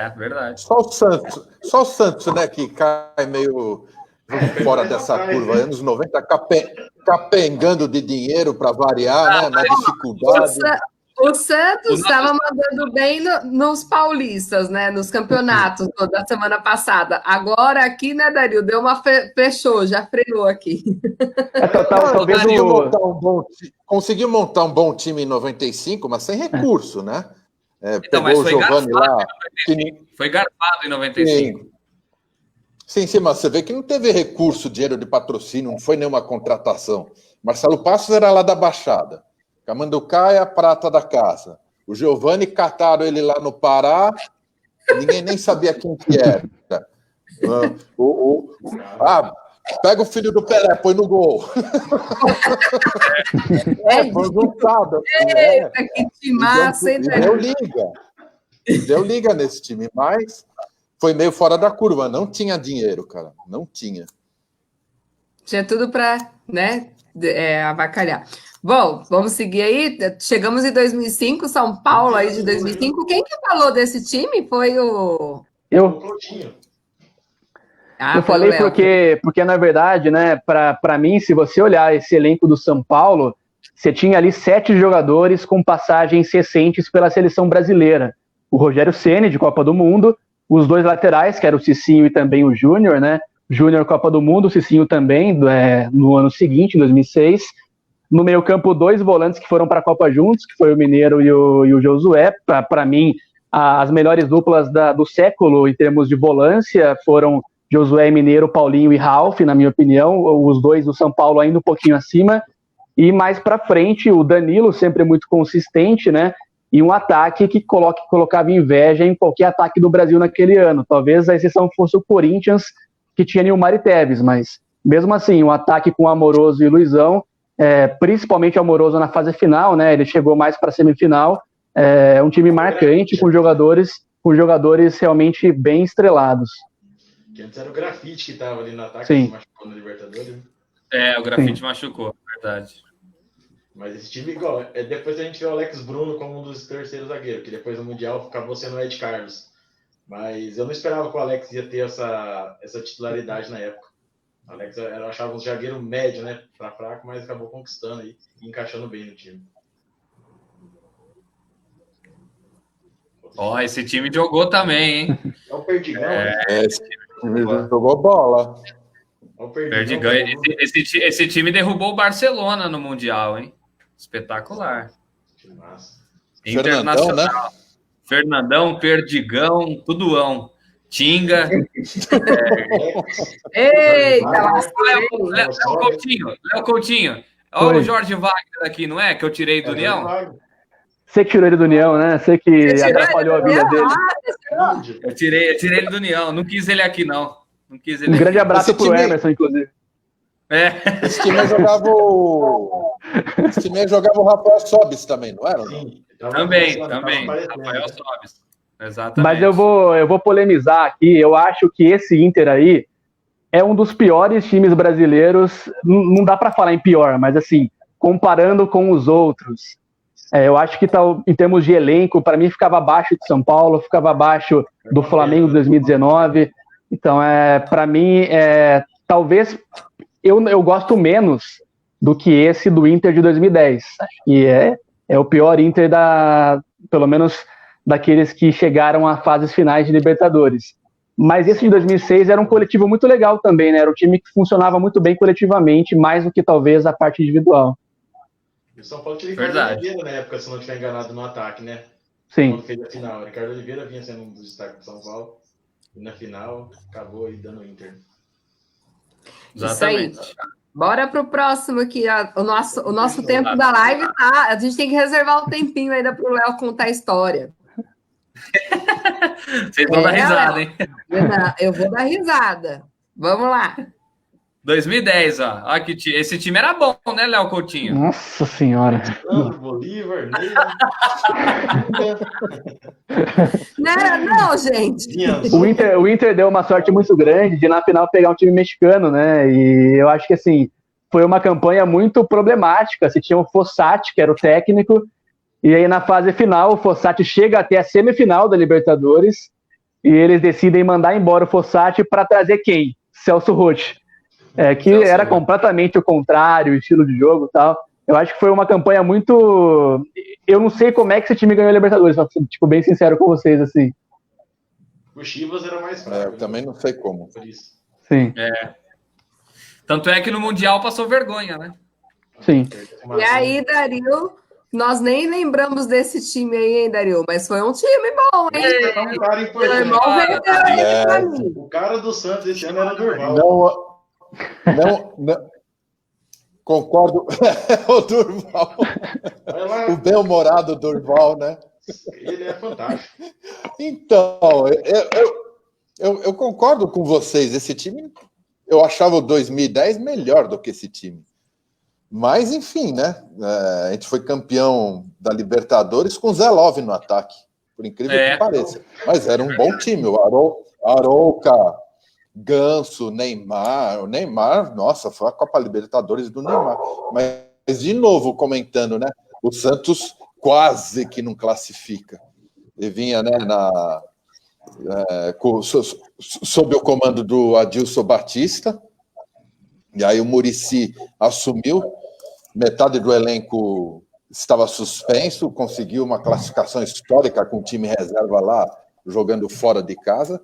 É, verdade. Só o Santos, né, que cai meio fora dessa curva. Anos 90, capengando de dinheiro para variar, né, na dificuldade. O Santos estava mandando bem nos paulistas, né? Nos campeonatos da semana passada. Agora aqui, né, Dario? Deu uma fechou, já freou aqui. Talvez conseguiu montar um bom time em 95, mas sem recurso, né? Então, mas foi Giovanni lá. Foi garfado em 95. Sim, mas você vê que não teve recurso, dinheiro de patrocínio, não foi nenhuma contratação. Marcelo Passos era lá da Baixada. Camanducaia é a prata da casa. O Giovanni cataram ele lá no Pará, ninguém nem sabia quem que era. Pega o filho do Pelé, põe no gol. Foi juntado. Eita, que timaço, hein, Deu liga. Deu liga nesse time, mas foi meio fora da curva. Não tinha dinheiro, cara. Não tinha. Tinha tudo para, né, avacalhar. Bom, vamos seguir aí. Chegamos em 2005, São Paulo aí de 2005. Quem que falou desse time? Foi o... Eu falei porque, na verdade, né, para mim, se você olhar esse elenco do São Paulo, você tinha ali 7 jogadores com passagens recentes pela seleção brasileira. O Rogério Ceni, de Copa do Mundo, os 2 laterais, que era o Cicinho e também o Júnior, né? Júnior Copa do Mundo, o Cicinho também, no ano seguinte, em 2006. No meio campo, 2 volantes que foram para a Copa juntos, que foi o Mineiro e o Josué. Para mim, as melhores duplas do século em termos de volância foram Josué e Mineiro, Paulinho e Ralf, na minha opinião. Os 2 do São Paulo ainda um pouquinho acima. E mais para frente, o Danilo, sempre muito consistente, né? E um ataque que colocava inveja em qualquer ataque do Brasil naquele ano. Talvez a exceção fosse o Corinthians, que tinha Nilmar e Tevez, mas mesmo assim, um ataque com Amoroso e Luizão, principalmente Amoroso na fase final, né? Ele chegou mais para a semifinal. Um time marcante com jogadores realmente bem estrelados. Que antes era o Grafite que estava ali no ataque, Sim. que machucou no Libertadores. O Grafite machucou, verdade. Mas esse time, igual, depois a gente vê o Alex Bruno como um dos terceiros zagueiros, que depois no Mundial acabou sendo o Ed Carlos. Mas eu não esperava que o Alex ia ter essa titularidade na época. O Alex, eu achava um zagueiro médio, né? Pra fraco, mas acabou conquistando aí e encaixando bem no time. Esse time jogou também, hein? É o Perdigão. Esse time jogou bola. É o Perdigão. Esse time derrubou o Barcelona no Mundial, hein? Espetacular. Que massa. Internacional. Fernandão, né? Fernandão, Perdigão, tudoão. Tinga. Eita, Léo Coutinho. Olha o Jorge Wagner aqui, não é? Que eu tirei do União. Você que tirou ele do União, né? Você que atrapalhou a vida dele. Eu tirei ele do União. Não quis ele aqui, não. Um grande abraço pro Emerson, inclusive. Esse time aí jogava o Rafael Sobis também, não era? Sim, Também. Rafael Sobis. Exatamente. Mas eu vou polemizar aqui. Eu acho que esse Inter aí é um dos piores times brasileiros. Não dá para falar em pior, mas assim, comparando com os outros, eu acho que tá, em termos de elenco, para mim ficava abaixo de São Paulo, ficava abaixo do Flamengo de 2019. Então, para mim, talvez eu gosto menos do que esse do Inter de 2010. Acho que é o pior Inter pelo menos daqueles que chegaram a fases finais de Libertadores. Mas esse de 2006 era um coletivo muito legal também, né? Era um time que funcionava muito bem coletivamente, mais do que talvez a parte individual. E o São Paulo tinha Ricardo Oliveira na época, se não estiver enganado, no ataque, né? Sim. Quando fez a final. O Ricardo Oliveira vinha sendo um dos destaques do São Paulo. E na final, acabou aí dando o Inter. Exatamente. Isso aí. Bora pro próximo aqui. O nosso tempo da live tá. A gente tem que reservar um tempinho ainda pro Léo contar a história. Vocês vão dar risada, hein? Eu vou dar risada. Vamos lá. 2010, ó. Olha que esse time era bom, né, Léo Coutinho? Nossa Senhora. Bolívar, Não, gente. O Inter deu uma sorte muito grande de, na final, pegar um time mexicano, né? E eu acho que, assim, foi uma campanha muito problemática. Se tinha o Fossati, que era o técnico, e aí na fase final, o Fossati chega até a semifinal da Libertadores, e eles decidem mandar embora o Fossati para trazer quem? Celso Roth. Que era completamente o contrário, o estilo de jogo e tal. Eu acho que foi uma campanha muito... Eu não sei como é que esse time ganhou a Libertadores, pra ser bem sincero com vocês, assim. O Chivas era mais fraco. Eu também não sei como. Por isso. Sim. Tanto é que no Mundial passou vergonha, né? Sim. E aí, Dario, nós nem lembramos desse time aí, hein, Dario? Mas foi um time bom, hein? É um cara importante. O cara do Santos esse ano era Durval. Não. Concordo. O Durval. O bem-humorado Durval, né? Ele é fantástico. Então, eu concordo com vocês. Esse time, eu achava o 2010 melhor do que esse time. Mas, enfim, né? A gente foi campeão da Libertadores com o Zé Love no ataque, por incrível que pareça. Mas era um bom time. O Arouca, Ganso, Neymar. O Neymar, nossa, foi a Copa Libertadores do Neymar. Mas, de novo, comentando, né? O Santos quase que não classifica. Ele vinha, né, sob o comando do Adilson Batista, e aí o Muricy assumiu, metade do elenco estava suspenso, conseguiu uma classificação histórica com o time reserva lá, jogando fora de casa,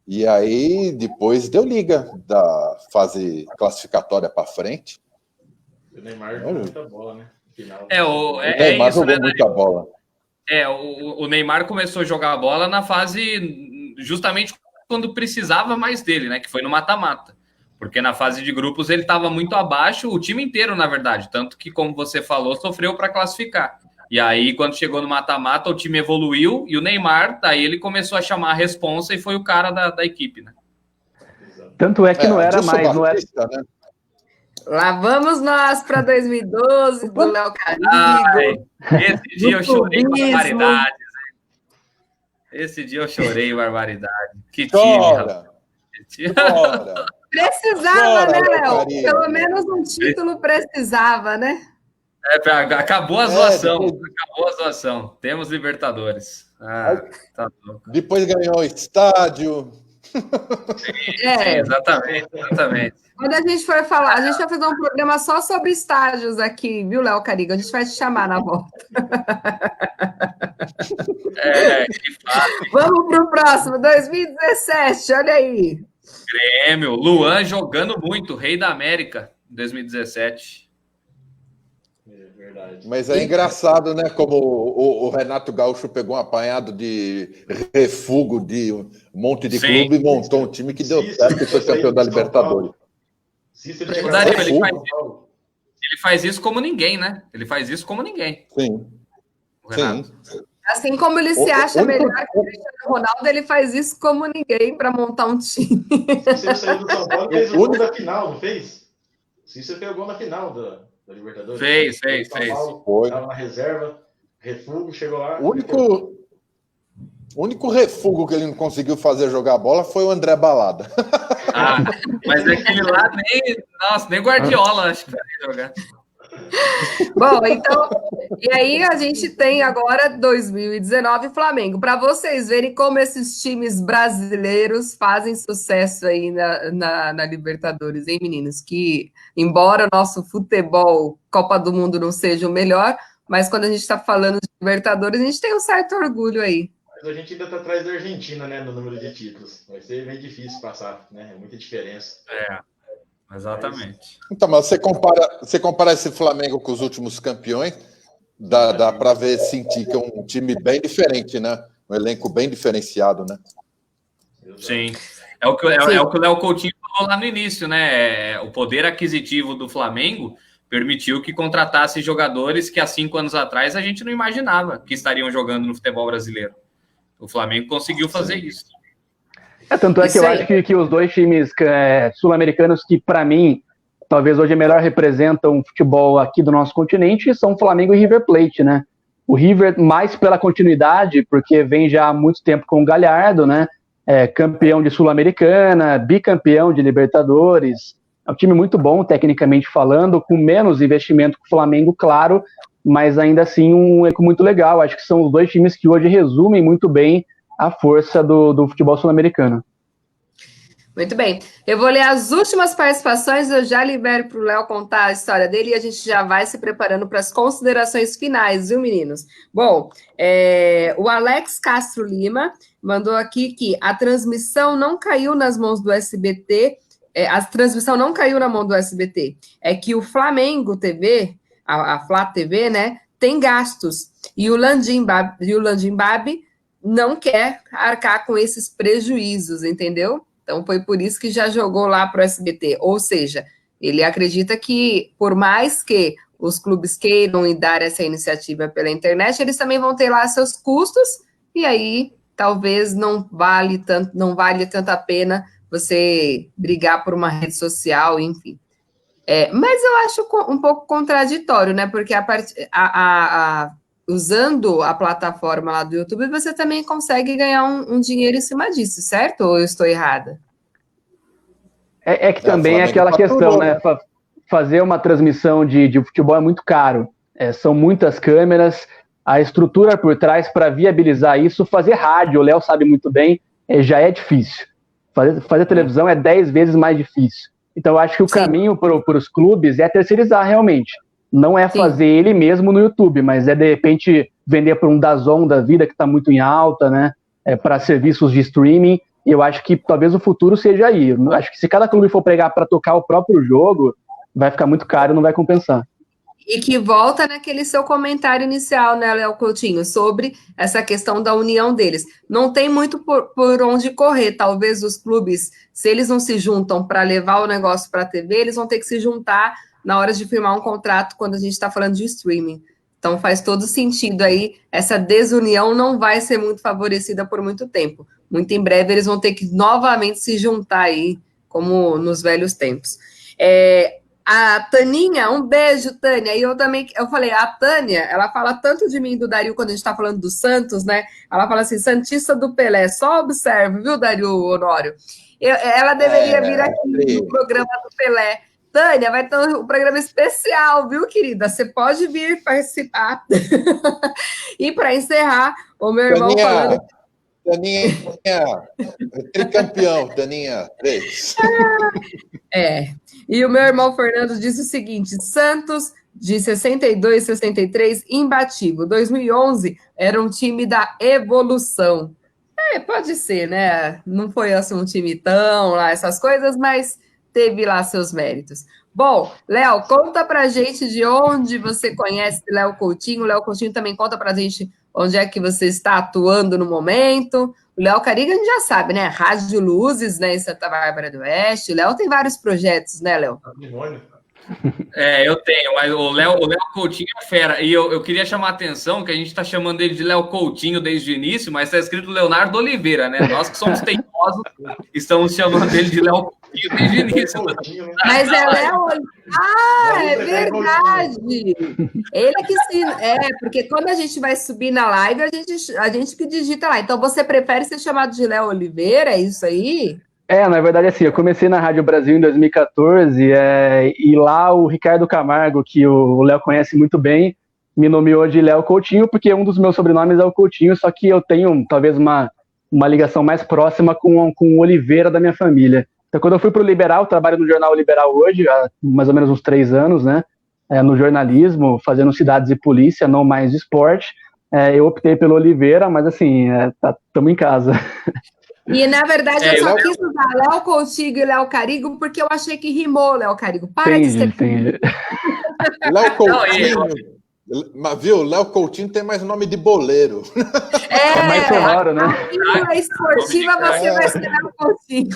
e aí depois deu liga da fase classificatória para frente. O Neymar jogou muita bola, né? O Neymar isso, jogou né, muita bola. O Neymar começou a jogar a bola na fase justamente quando precisava mais dele, né? Que foi no mata-mata. Porque na fase de grupos ele estava muito abaixo, o time inteiro, na verdade. Tanto que, como você falou, sofreu para classificar. E aí, quando chegou no mata-mata, o time evoluiu e o Neymar, daí ele começou a chamar a responsa e foi o cara da equipe, né? Tanto é que não era mais... Batista, né? Lá vamos nós para 2012, do Léo Carigo. Esse dia eu chorei barbaridades. Esse dia eu chorei barbaridade. Que time, rapaz. Precisava, né, Léo? Pelo menos um título precisava, né? Acabou a zoação. Acabou a zoação. Temos Libertadores. Tá louco. Depois ganhou o estádio. Sim, exatamente. Quando a gente for falar, a gente vai fazer um programa só sobre estádios aqui, viu, Léo Carigo? A gente vai te chamar na volta. Que fácil. Vamos para o próximo, 2017, olha aí. Grêmio, Luan jogando muito, Rei da América, 2017. Verdade. Mas é engraçado, né? Como o Renato Gaúcho pegou um apanhado de refúgio de um monte de clube e montou um time que deu certo e foi campeão da Libertadores. O Dario, ele faz isso como ninguém, né? Ele faz isso como ninguém. Sim. Assim como ele se acha melhor que o Cristiano Ronaldo, ele faz isso como ninguém para montar um time. Você saiu do São Paulo e fez o gol da final, não fez? Cícero pegou na final da Libertadores. Fez. Foi. Estava na reserva, refúgio, chegou lá. O único refúgio que ele não conseguiu fazer jogar bola foi o André Balada. Ah, mas aquele lá nem Guardiola acho que vai jogar. Bom, então, e aí a gente tem agora 2019 Flamengo, para vocês verem como esses times brasileiros fazem sucesso aí na Libertadores, hein, meninos? Que, embora o nosso futebol Copa do Mundo não seja o melhor, mas quando a gente está falando de Libertadores, a gente tem um certo orgulho aí. Mas a gente ainda está atrás da Argentina, né, no número de títulos. Vai ser bem difícil passar, né? É muita diferença. Exatamente. Então, mas você compara esse Flamengo com os últimos campeões, dá para sentir que é um time bem diferente, né? Um elenco bem diferenciado, né? Sim. É o que o Léo Coutinho falou lá no início, né? O poder aquisitivo do Flamengo permitiu que contratasse jogadores que há 5 anos atrás a gente não imaginava que estariam jogando no futebol brasileiro. O Flamengo conseguiu fazer isso. Tanto é que eu acho que os dois times sul-americanos que, para mim, talvez hoje melhor representam o futebol aqui do nosso continente são Flamengo e River Plate, né? O River mais pela continuidade, porque vem já há muito tempo com o Galhardo, né? Campeão de Sul-Americana, bicampeão de Libertadores. É um time muito bom, tecnicamente falando, com menos investimento que o Flamengo, claro, mas ainda assim um elenco muito legal. Acho que são os dois times que hoje resumem muito bem a força do futebol sul-americano. Muito bem. Eu vou ler as últimas participações, eu já libero para o Léo contar a história dele e a gente já vai se preparando para as considerações finais, viu, meninos? Bom, o Alex Castro Lima mandou aqui que a transmissão não caiu nas mãos do SBT, a transmissão não caiu na mão do SBT, é que o Flamengo TV, a Flá TV, né, tem gastos, e o Landim Babi não quer arcar com esses prejuízos, entendeu? Então, foi por isso que já jogou lá para o SBT. Ou seja, ele acredita que, por mais que os clubes queiram e dar essa iniciativa pela internet, eles também vão ter lá seus custos, e aí talvez não vale tanto a pena você brigar por uma rede social, enfim. Mas eu acho um pouco contraditório, né? Porque usando a plataforma lá do YouTube, você também consegue ganhar um dinheiro em cima disso, certo? Ou eu estou errada? Que também é aquela questão, né? Fazer uma transmissão de futebol é muito caro. São muitas câmeras, a estrutura por trás para viabilizar isso, fazer rádio, o Léo sabe muito bem, já é difícil. Fazer televisão é 10 vezes mais difícil. Então, eu acho que o caminho para os clubes é terceirizar realmente. Não é fazer ele mesmo no YouTube, mas de repente, vender para um DAZN da vida, que está muito em alta, né? Para serviços de streaming. E eu acho que talvez o futuro seja aí. Eu acho que se cada clube for pregar para tocar o próprio jogo, vai ficar muito caro e não vai compensar. E que volta naquele seu comentário inicial, né, Léo Coutinho, sobre essa questão da união deles. Não tem muito por onde correr. Talvez os clubes, se eles não se juntam para levar o negócio para a TV, eles vão ter que se juntar na hora de firmar um contrato quando a gente está falando de streaming. Então faz todo sentido aí, essa desunião não vai ser muito favorecida por muito tempo. Muito em breve eles vão ter que novamente se juntar aí, como nos velhos tempos. A Taninha, um beijo, Tânia. E eu falei, a Tânia, ela fala tanto de mim e do Dario quando a gente está falando do Santos, né? Ela fala assim, Santista do Pelé, só observe, viu, Dario Honório? Ela deveria vir aqui no programa do Pelé. Tânia, vai ter um programa especial, viu, querida? Você pode vir participar. E para encerrar, o meu irmão falando... Taninha, tricampeão, Taninha, 3. E o meu irmão Fernando disse o seguinte, Santos, de 62, 63, imbatível. 2011 era um time da evolução. Pode ser, né? Não foi assim um time tão lá, essas coisas, mas teve lá seus méritos. Bom, Léo, conta pra gente de onde você conhece Léo Coutinho. O Léo Coutinho também conta pra gente onde é que você está atuando no momento. O Léo Cariga a gente já sabe, né? Rádio Luzes, né, em Santa Bárbara do Oeste. O Léo tem vários projetos, né, Léo? Eu tenho, mas o Léo Coutinho é fera. E eu queria chamar a atenção que a gente está chamando ele de Léo Coutinho desde o início, mas está escrito Leonardo Oliveira, né? Nós que somos teimosos, estamos chamando ele de Léo Coutinho desde o início. Mas é Léo. Ah, é verdade. Ele é que sim. Porque quando a gente vai subir na live, a gente que digita lá. Então você prefere ser chamado de Léo Oliveira? É isso aí? Na verdade, assim, eu comecei na Rádio Brasil em 2014, e lá o Ricardo Camargo, que o Léo conhece muito bem, me nomeou de Léo Coutinho, porque um dos meus sobrenomes é o Coutinho, só que eu tenho talvez uma ligação mais próxima com o Oliveira da minha família. Então, quando eu fui para o Liberal, trabalho no Jornal Liberal hoje, há mais ou menos uns 3 anos, né, no jornalismo, fazendo Cidades e Polícia, não mais esporte, eu optei pelo Oliveira, mas assim, estamos em casa. E, na verdade, eu só quis usar Léo Coutinho e Léo Carigo porque eu achei que rimou, Léo Carigo. Para de escrever. Léo Coutinho. Mas, viu, Léo Coutinho tem mais nome de boleiro. É mais sonoro, né? A esportiva você vai ser Léo Coutinho.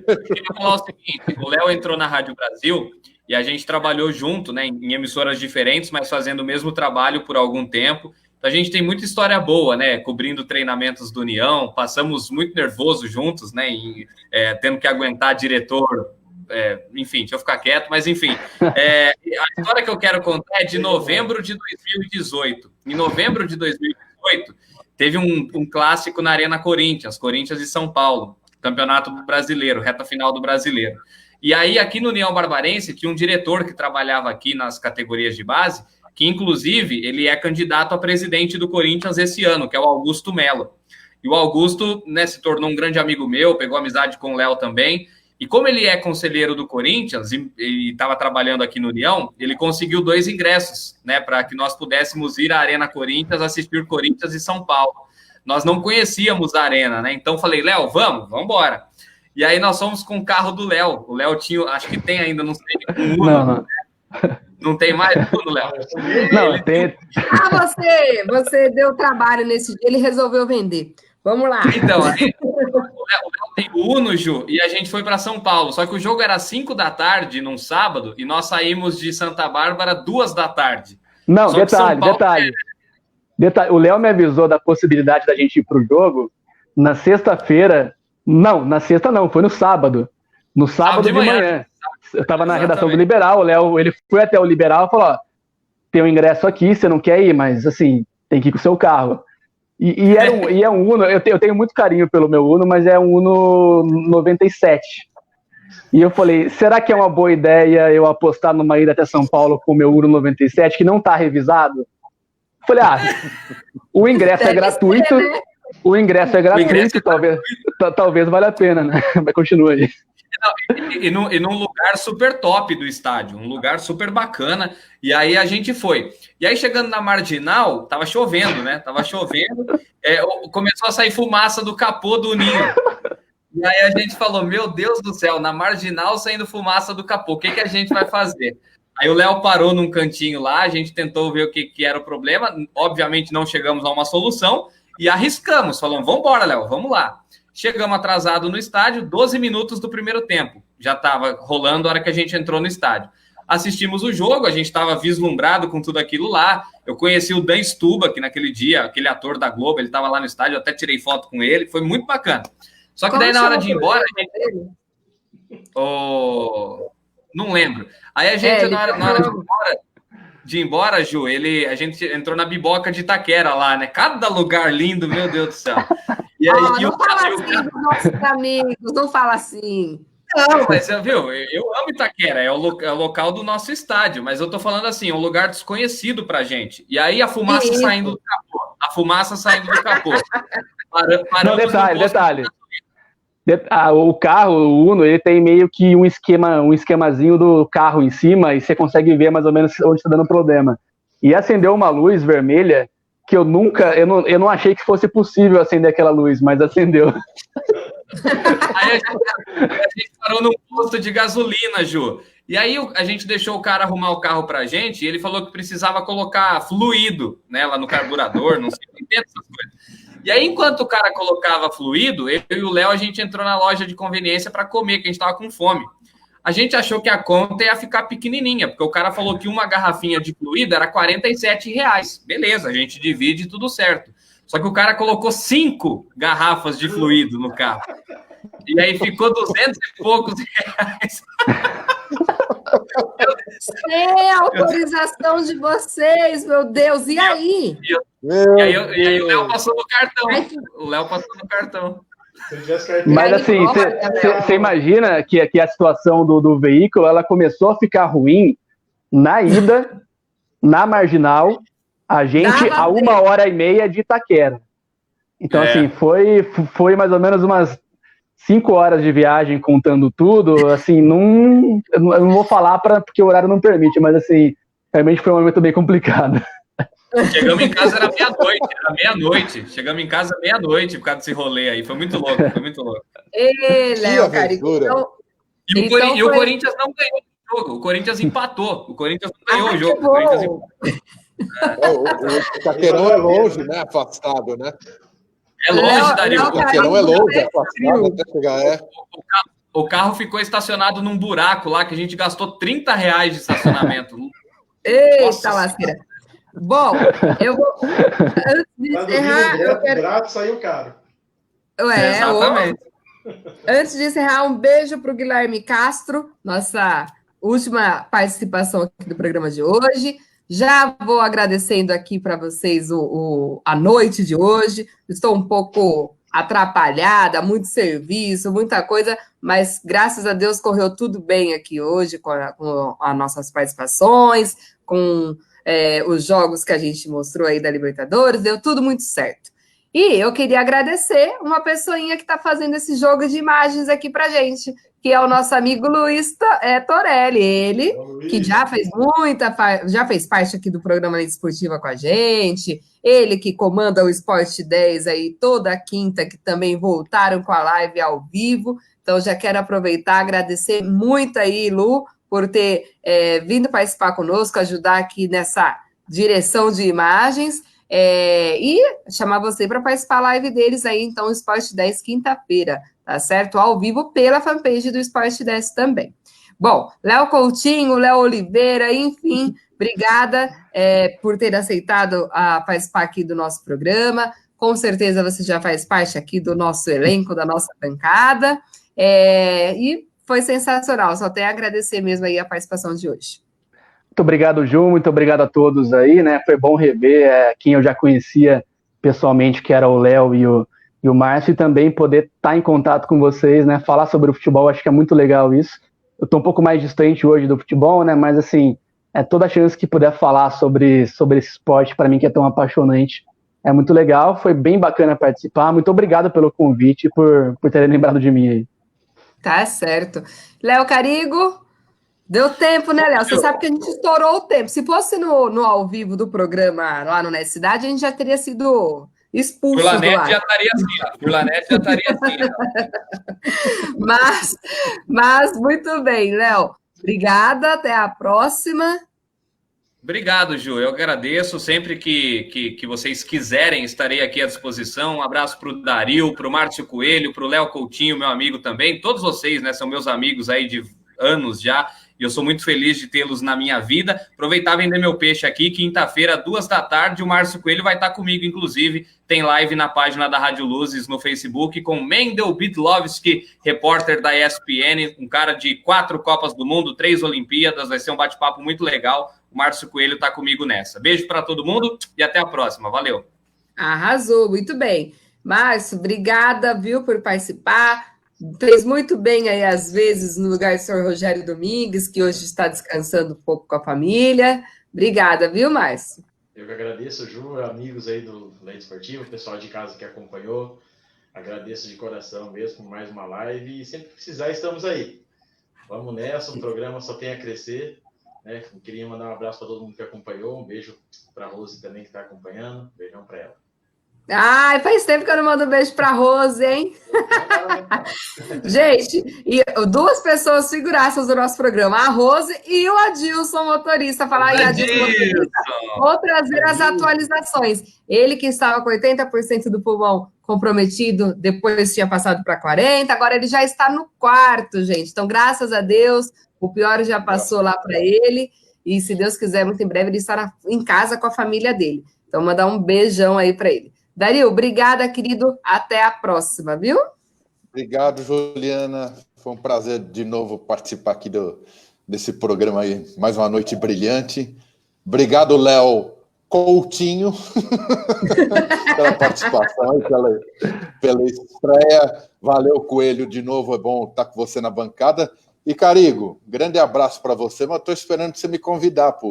Eu queria falar o seguinte, o Léo entrou na Rádio Brasil e a gente trabalhou junto, né, em emissoras diferentes, mas fazendo o mesmo trabalho por algum tempo. A gente tem muita história boa, né? Cobrindo treinamentos do União, passamos muito nervoso juntos, né? Tendo que aguentar diretor, enfim, deixa eu ficar quieto, mas enfim. A história que eu quero contar é de novembro de 2018. Em novembro de 2018, teve um clássico na Arena Corinthians e São Paulo, Campeonato Brasileiro, reta final do Brasileiro. E aí, aqui no União Barbarense, tinha um diretor que trabalhava aqui nas categorias de base, que inclusive ele é candidato a presidente do Corinthians esse ano, que é o Augusto Melo. E o Augusto, né, se tornou um grande amigo meu, pegou amizade com o Léo também, e como ele é conselheiro do Corinthians e estava trabalhando aqui no União, ele conseguiu 2 ingressos, né, para que nós pudéssemos ir à Arena Corinthians, assistir Corinthians e São Paulo. Nós não conhecíamos a Arena, né, então falei, Léo, vamos embora. E aí nós fomos com o carro do Léo. O Léo tinha, acho que tem ainda, não sei, um Uno. Não. Não tem mais tudo, Léo? Não, tem. Você deu trabalho nesse dia, ele resolveu vender. Vamos lá. Então, o Léo tem o Uno, Ju, e a gente foi para São Paulo. Só que o jogo era 5 da tarde, num sábado, e nós saímos de Santa Bárbara 2 da tarde. Não, detalhe. O Léo me avisou da possibilidade da gente ir pro jogo na sexta-feira. Não, na sexta não, foi no sábado. No sábado de manhã. Eu estava na redação do Liberal, o Léo, ele foi até o Liberal e falou, ó, tem um ingresso aqui, você não quer ir, mas assim, tem que ir com o seu carro. E é um Uno, eu tenho muito carinho pelo meu Uno, mas é um Uno 97. E eu falei, será que é uma boa ideia eu apostar numa ida até São Paulo com o meu Uno 97, que não está revisado? Eu falei, o ingresso é gratuito, talvez valha a pena, né? Mas continua aí. E num lugar super top do estádio, um lugar super bacana, e aí a gente foi. E aí, chegando na Marginal, tava chovendo, né? Começou a sair fumaça do capô do Ninho. E aí a gente falou, meu Deus do céu, na Marginal saindo fumaça do capô, o que a gente vai fazer? Aí o Léo parou num cantinho lá, a gente tentou ver o que era o problema, obviamente não chegamos a uma solução, e arriscamos, falamos, vamos embora, Léo, vamos lá. Chegamos atrasado no estádio, 12 minutos do primeiro tempo. Já estava rolando a hora que a gente entrou no estádio. Assistimos o jogo, a gente estava vislumbrado com tudo aquilo lá. Eu conheci o Dan Stuba, que naquele dia, aquele ator da Globo, ele estava lá no estádio, eu até tirei foto com ele, foi muito bacana. Só que daí na hora de ir embora... Não lembro. Aí a gente, na hora de ir embora, Ju, a gente entrou na Biboca de Itaquera lá, né? Cada lugar lindo, meu Deus do céu. E aí, não fala assim dos nossos amigos, não fala assim. Não, mas viu, eu amo Itaquera, é o local do nosso estádio, mas eu tô falando assim, é um lugar desconhecido pra gente. E aí a fumaça saindo do capô. Não, detalhe. O carro, o Uno, ele tem meio que um esquemazinho do carro em cima e você consegue ver mais ou menos onde está dando problema. E acendeu uma luz vermelha que eu não achei que fosse possível acender aquela luz, mas acendeu. Aí a gente parou num posto de gasolina, Ju. E aí a gente deixou o cara arrumar o carro pra gente e ele falou que precisava colocar fluido, né, lá no carburador, não sei, entendo essas coisas. E aí, enquanto o cara colocava fluido, eu e o Léo, a gente entrou na loja de conveniência para comer, que a gente estava com fome. a gente achou que a conta ia ficar pequenininha, porque o cara falou que uma garrafinha de fluido era R$47. Beleza, a gente divide tudo certo. Só que o cara colocou 5 garrafas de fluido no carro. E aí ficou 200 e poucos reais. Sem autorização de vocês, meu Deus. E aí? E aí o Léo passou no cartão. O Léo passou no cartão. Mas assim, você imagina que a situação do veículo, ela começou a ficar ruim na ida, na Marginal, a gente a 1h30 de Itaquera. Então, assim, foi mais ou menos umas 5 horas de viagem contando tudo. Assim, eu não vou falar porque o horário não permite, mas assim, realmente foi um momento bem complicado. Chegamos em casa, era meia-noite. Chegamos em casa meia-noite por causa desse rolê aí. Foi muito louco. Ei, Léo, cara. Então, e o Corinthians não ganhou o jogo. O Corinthians empatou. O Corinthians não ganhou o jogo. O Itaquerão é longe, né? Afastado, né? É longe, Dario. O Itaquerão é longe, afastado até chegar. O carro ficou estacionado num buraco lá que a gente gastou R$30 de estacionamento. Eita, lasqueira. Bom, eu vou. Antes de encerrar. O buraco saiu caro. Exatamente. Antes de encerrar, um beijo para o Guilherme Castro, nossa última participação aqui do programa de hoje. Já vou agradecendo aqui para vocês a noite de hoje. Estou um pouco atrapalhada, muito serviço, muita coisa, mas graças a Deus correu tudo bem aqui hoje com as nossas participações, com os jogos que a gente mostrou aí da Libertadores, deu tudo muito certo. E eu queria agradecer uma pessoinha que está fazendo esse jogo de imagens aqui para gente, que é o nosso amigo Luiz Torelli, ele que já fez parte aqui do programa Lente Esportiva com a gente, ele que comanda o Esporte 10 aí toda quinta, que também voltaram com a live ao vivo. Então já quero aproveitar, agradecer muito aí, Lu, por ter vindo participar conosco, ajudar aqui nessa direção de imagens, e chamar você para participar da live deles aí, então, Esporte 10, quinta-feira, tá certo? Ao vivo pela fanpage do Esporte 10 também. Bom, Léo Coutinho, Léo Oliveira, enfim, obrigada por ter aceitado participar aqui do nosso programa. Com certeza você já faz parte aqui do nosso elenco, da nossa bancada, e foi sensacional, só tenho a agradecer mesmo aí a participação de hoje. Muito obrigado, Ju, muito obrigado a todos aí, né? Foi bom rever quem eu já conhecia pessoalmente, que era o Léo e o Márcio, e também poder estar em contato com vocês, né? Falar sobre o futebol, acho que é muito legal isso. Eu estou um pouco mais distante hoje do futebol, né? Mas, assim, toda a chance que puder falar sobre esse esporte, para mim, que é tão apaixonante, é muito legal. Foi bem bacana participar. Muito obrigado pelo convite, por terem lembrado de mim aí. Tá certo. Léo Carigo, deu tempo, né, Léo? Você sabe que a gente estourou o tempo. Se fosse no ao vivo do programa lá no Net Cidade, a gente já teria sido expulso do ar. Já estaria assim, Furlanete já estaria assim. Mas muito bem, Léo. Obrigada, até a próxima. Obrigado, Ju. Eu agradeço. Sempre que vocês quiserem, estarei aqui à disposição. Um abraço para o Dario, para o Márcio Coelho, para o Léo Coutinho, meu amigo também. Todos vocês, né, são meus amigos aí de anos já. E eu sou muito feliz de tê-los na minha vida. Aproveitar e vender meu peixe aqui. Quinta-feira, 14h, o Márcio Coelho vai estar comigo, inclusive. Tem live na página da Rádio Luzes no Facebook com Mendel Bidlovski, repórter da ESPN, um cara de 4 Copas do Mundo, 3 Olimpíadas. Vai ser um bate-papo muito legal. O Márcio Coelho está comigo nessa. Beijo para todo mundo e até a próxima. Valeu. Arrasou, muito bem. Márcio, obrigada, viu, por participar. Fez muito bem aí, às vezes, no lugar do senhor Rogério Domingues, que hoje está descansando um pouco com a família. Obrigada, viu, Márcio? Eu que agradeço, Ju, amigos aí do Lente Esportivo, pessoal de casa que acompanhou. Agradeço de coração mesmo por mais uma live e sempre que precisar, estamos aí. Vamos nessa, o programa só tem a crescer. Né? Eu queria mandar um abraço para todo mundo que acompanhou. Um beijo para a Rose também, que está acompanhando. Um beijão para ela. Ai, faz tempo que eu não mando um beijo para a Rose, hein? Gente, e 2 pessoas figuraças do nosso programa, a Rose e o Adilson, motorista. Falar aí, Adilson, motorista. Vou trazer as atualizações. Ele que estava com 80% do pulmão comprometido, depois tinha passado para 40, agora ele já está no quarto, gente. Então, graças a Deus, o pior já passou lá para ele, e se Deus quiser, muito em breve ele estará em casa com a família dele. Então, mandar um beijão aí para ele. Dario, obrigada, querido. Até a próxima, viu? Obrigado, Juliana. Foi um prazer de novo participar aqui desse programa aí. Mais uma noite brilhante. Obrigado, Léo Coutinho, pela participação e pela estreia. Valeu, Coelho, de novo. É bom estar com você na bancada. E, Carigo, grande abraço para você, mas estou esperando você me convidar para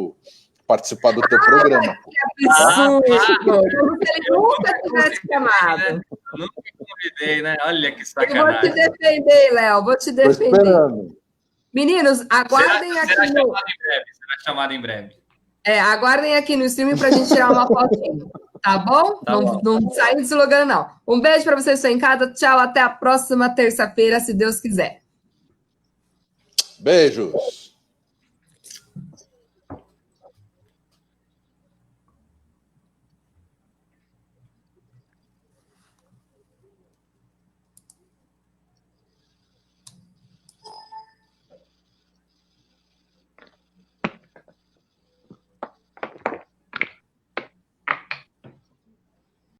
participar do teu programa. Que absurdo! Como se ele nunca tivesse chamado. Eu nunca convidei, né? Olha que sacanagem. Eu vou te defender, Léo, vou te defender. Esperando. Meninos, aguardem será aqui chamado em breve, será chamado em breve. Aguardem aqui no streaming para a gente tirar uma fotinha, tá bom? Tá bom. Não saem deslogando, não. Um beijo para vocês que estão em casa. Tchau, até a próxima terça-feira, se Deus quiser. Beijos.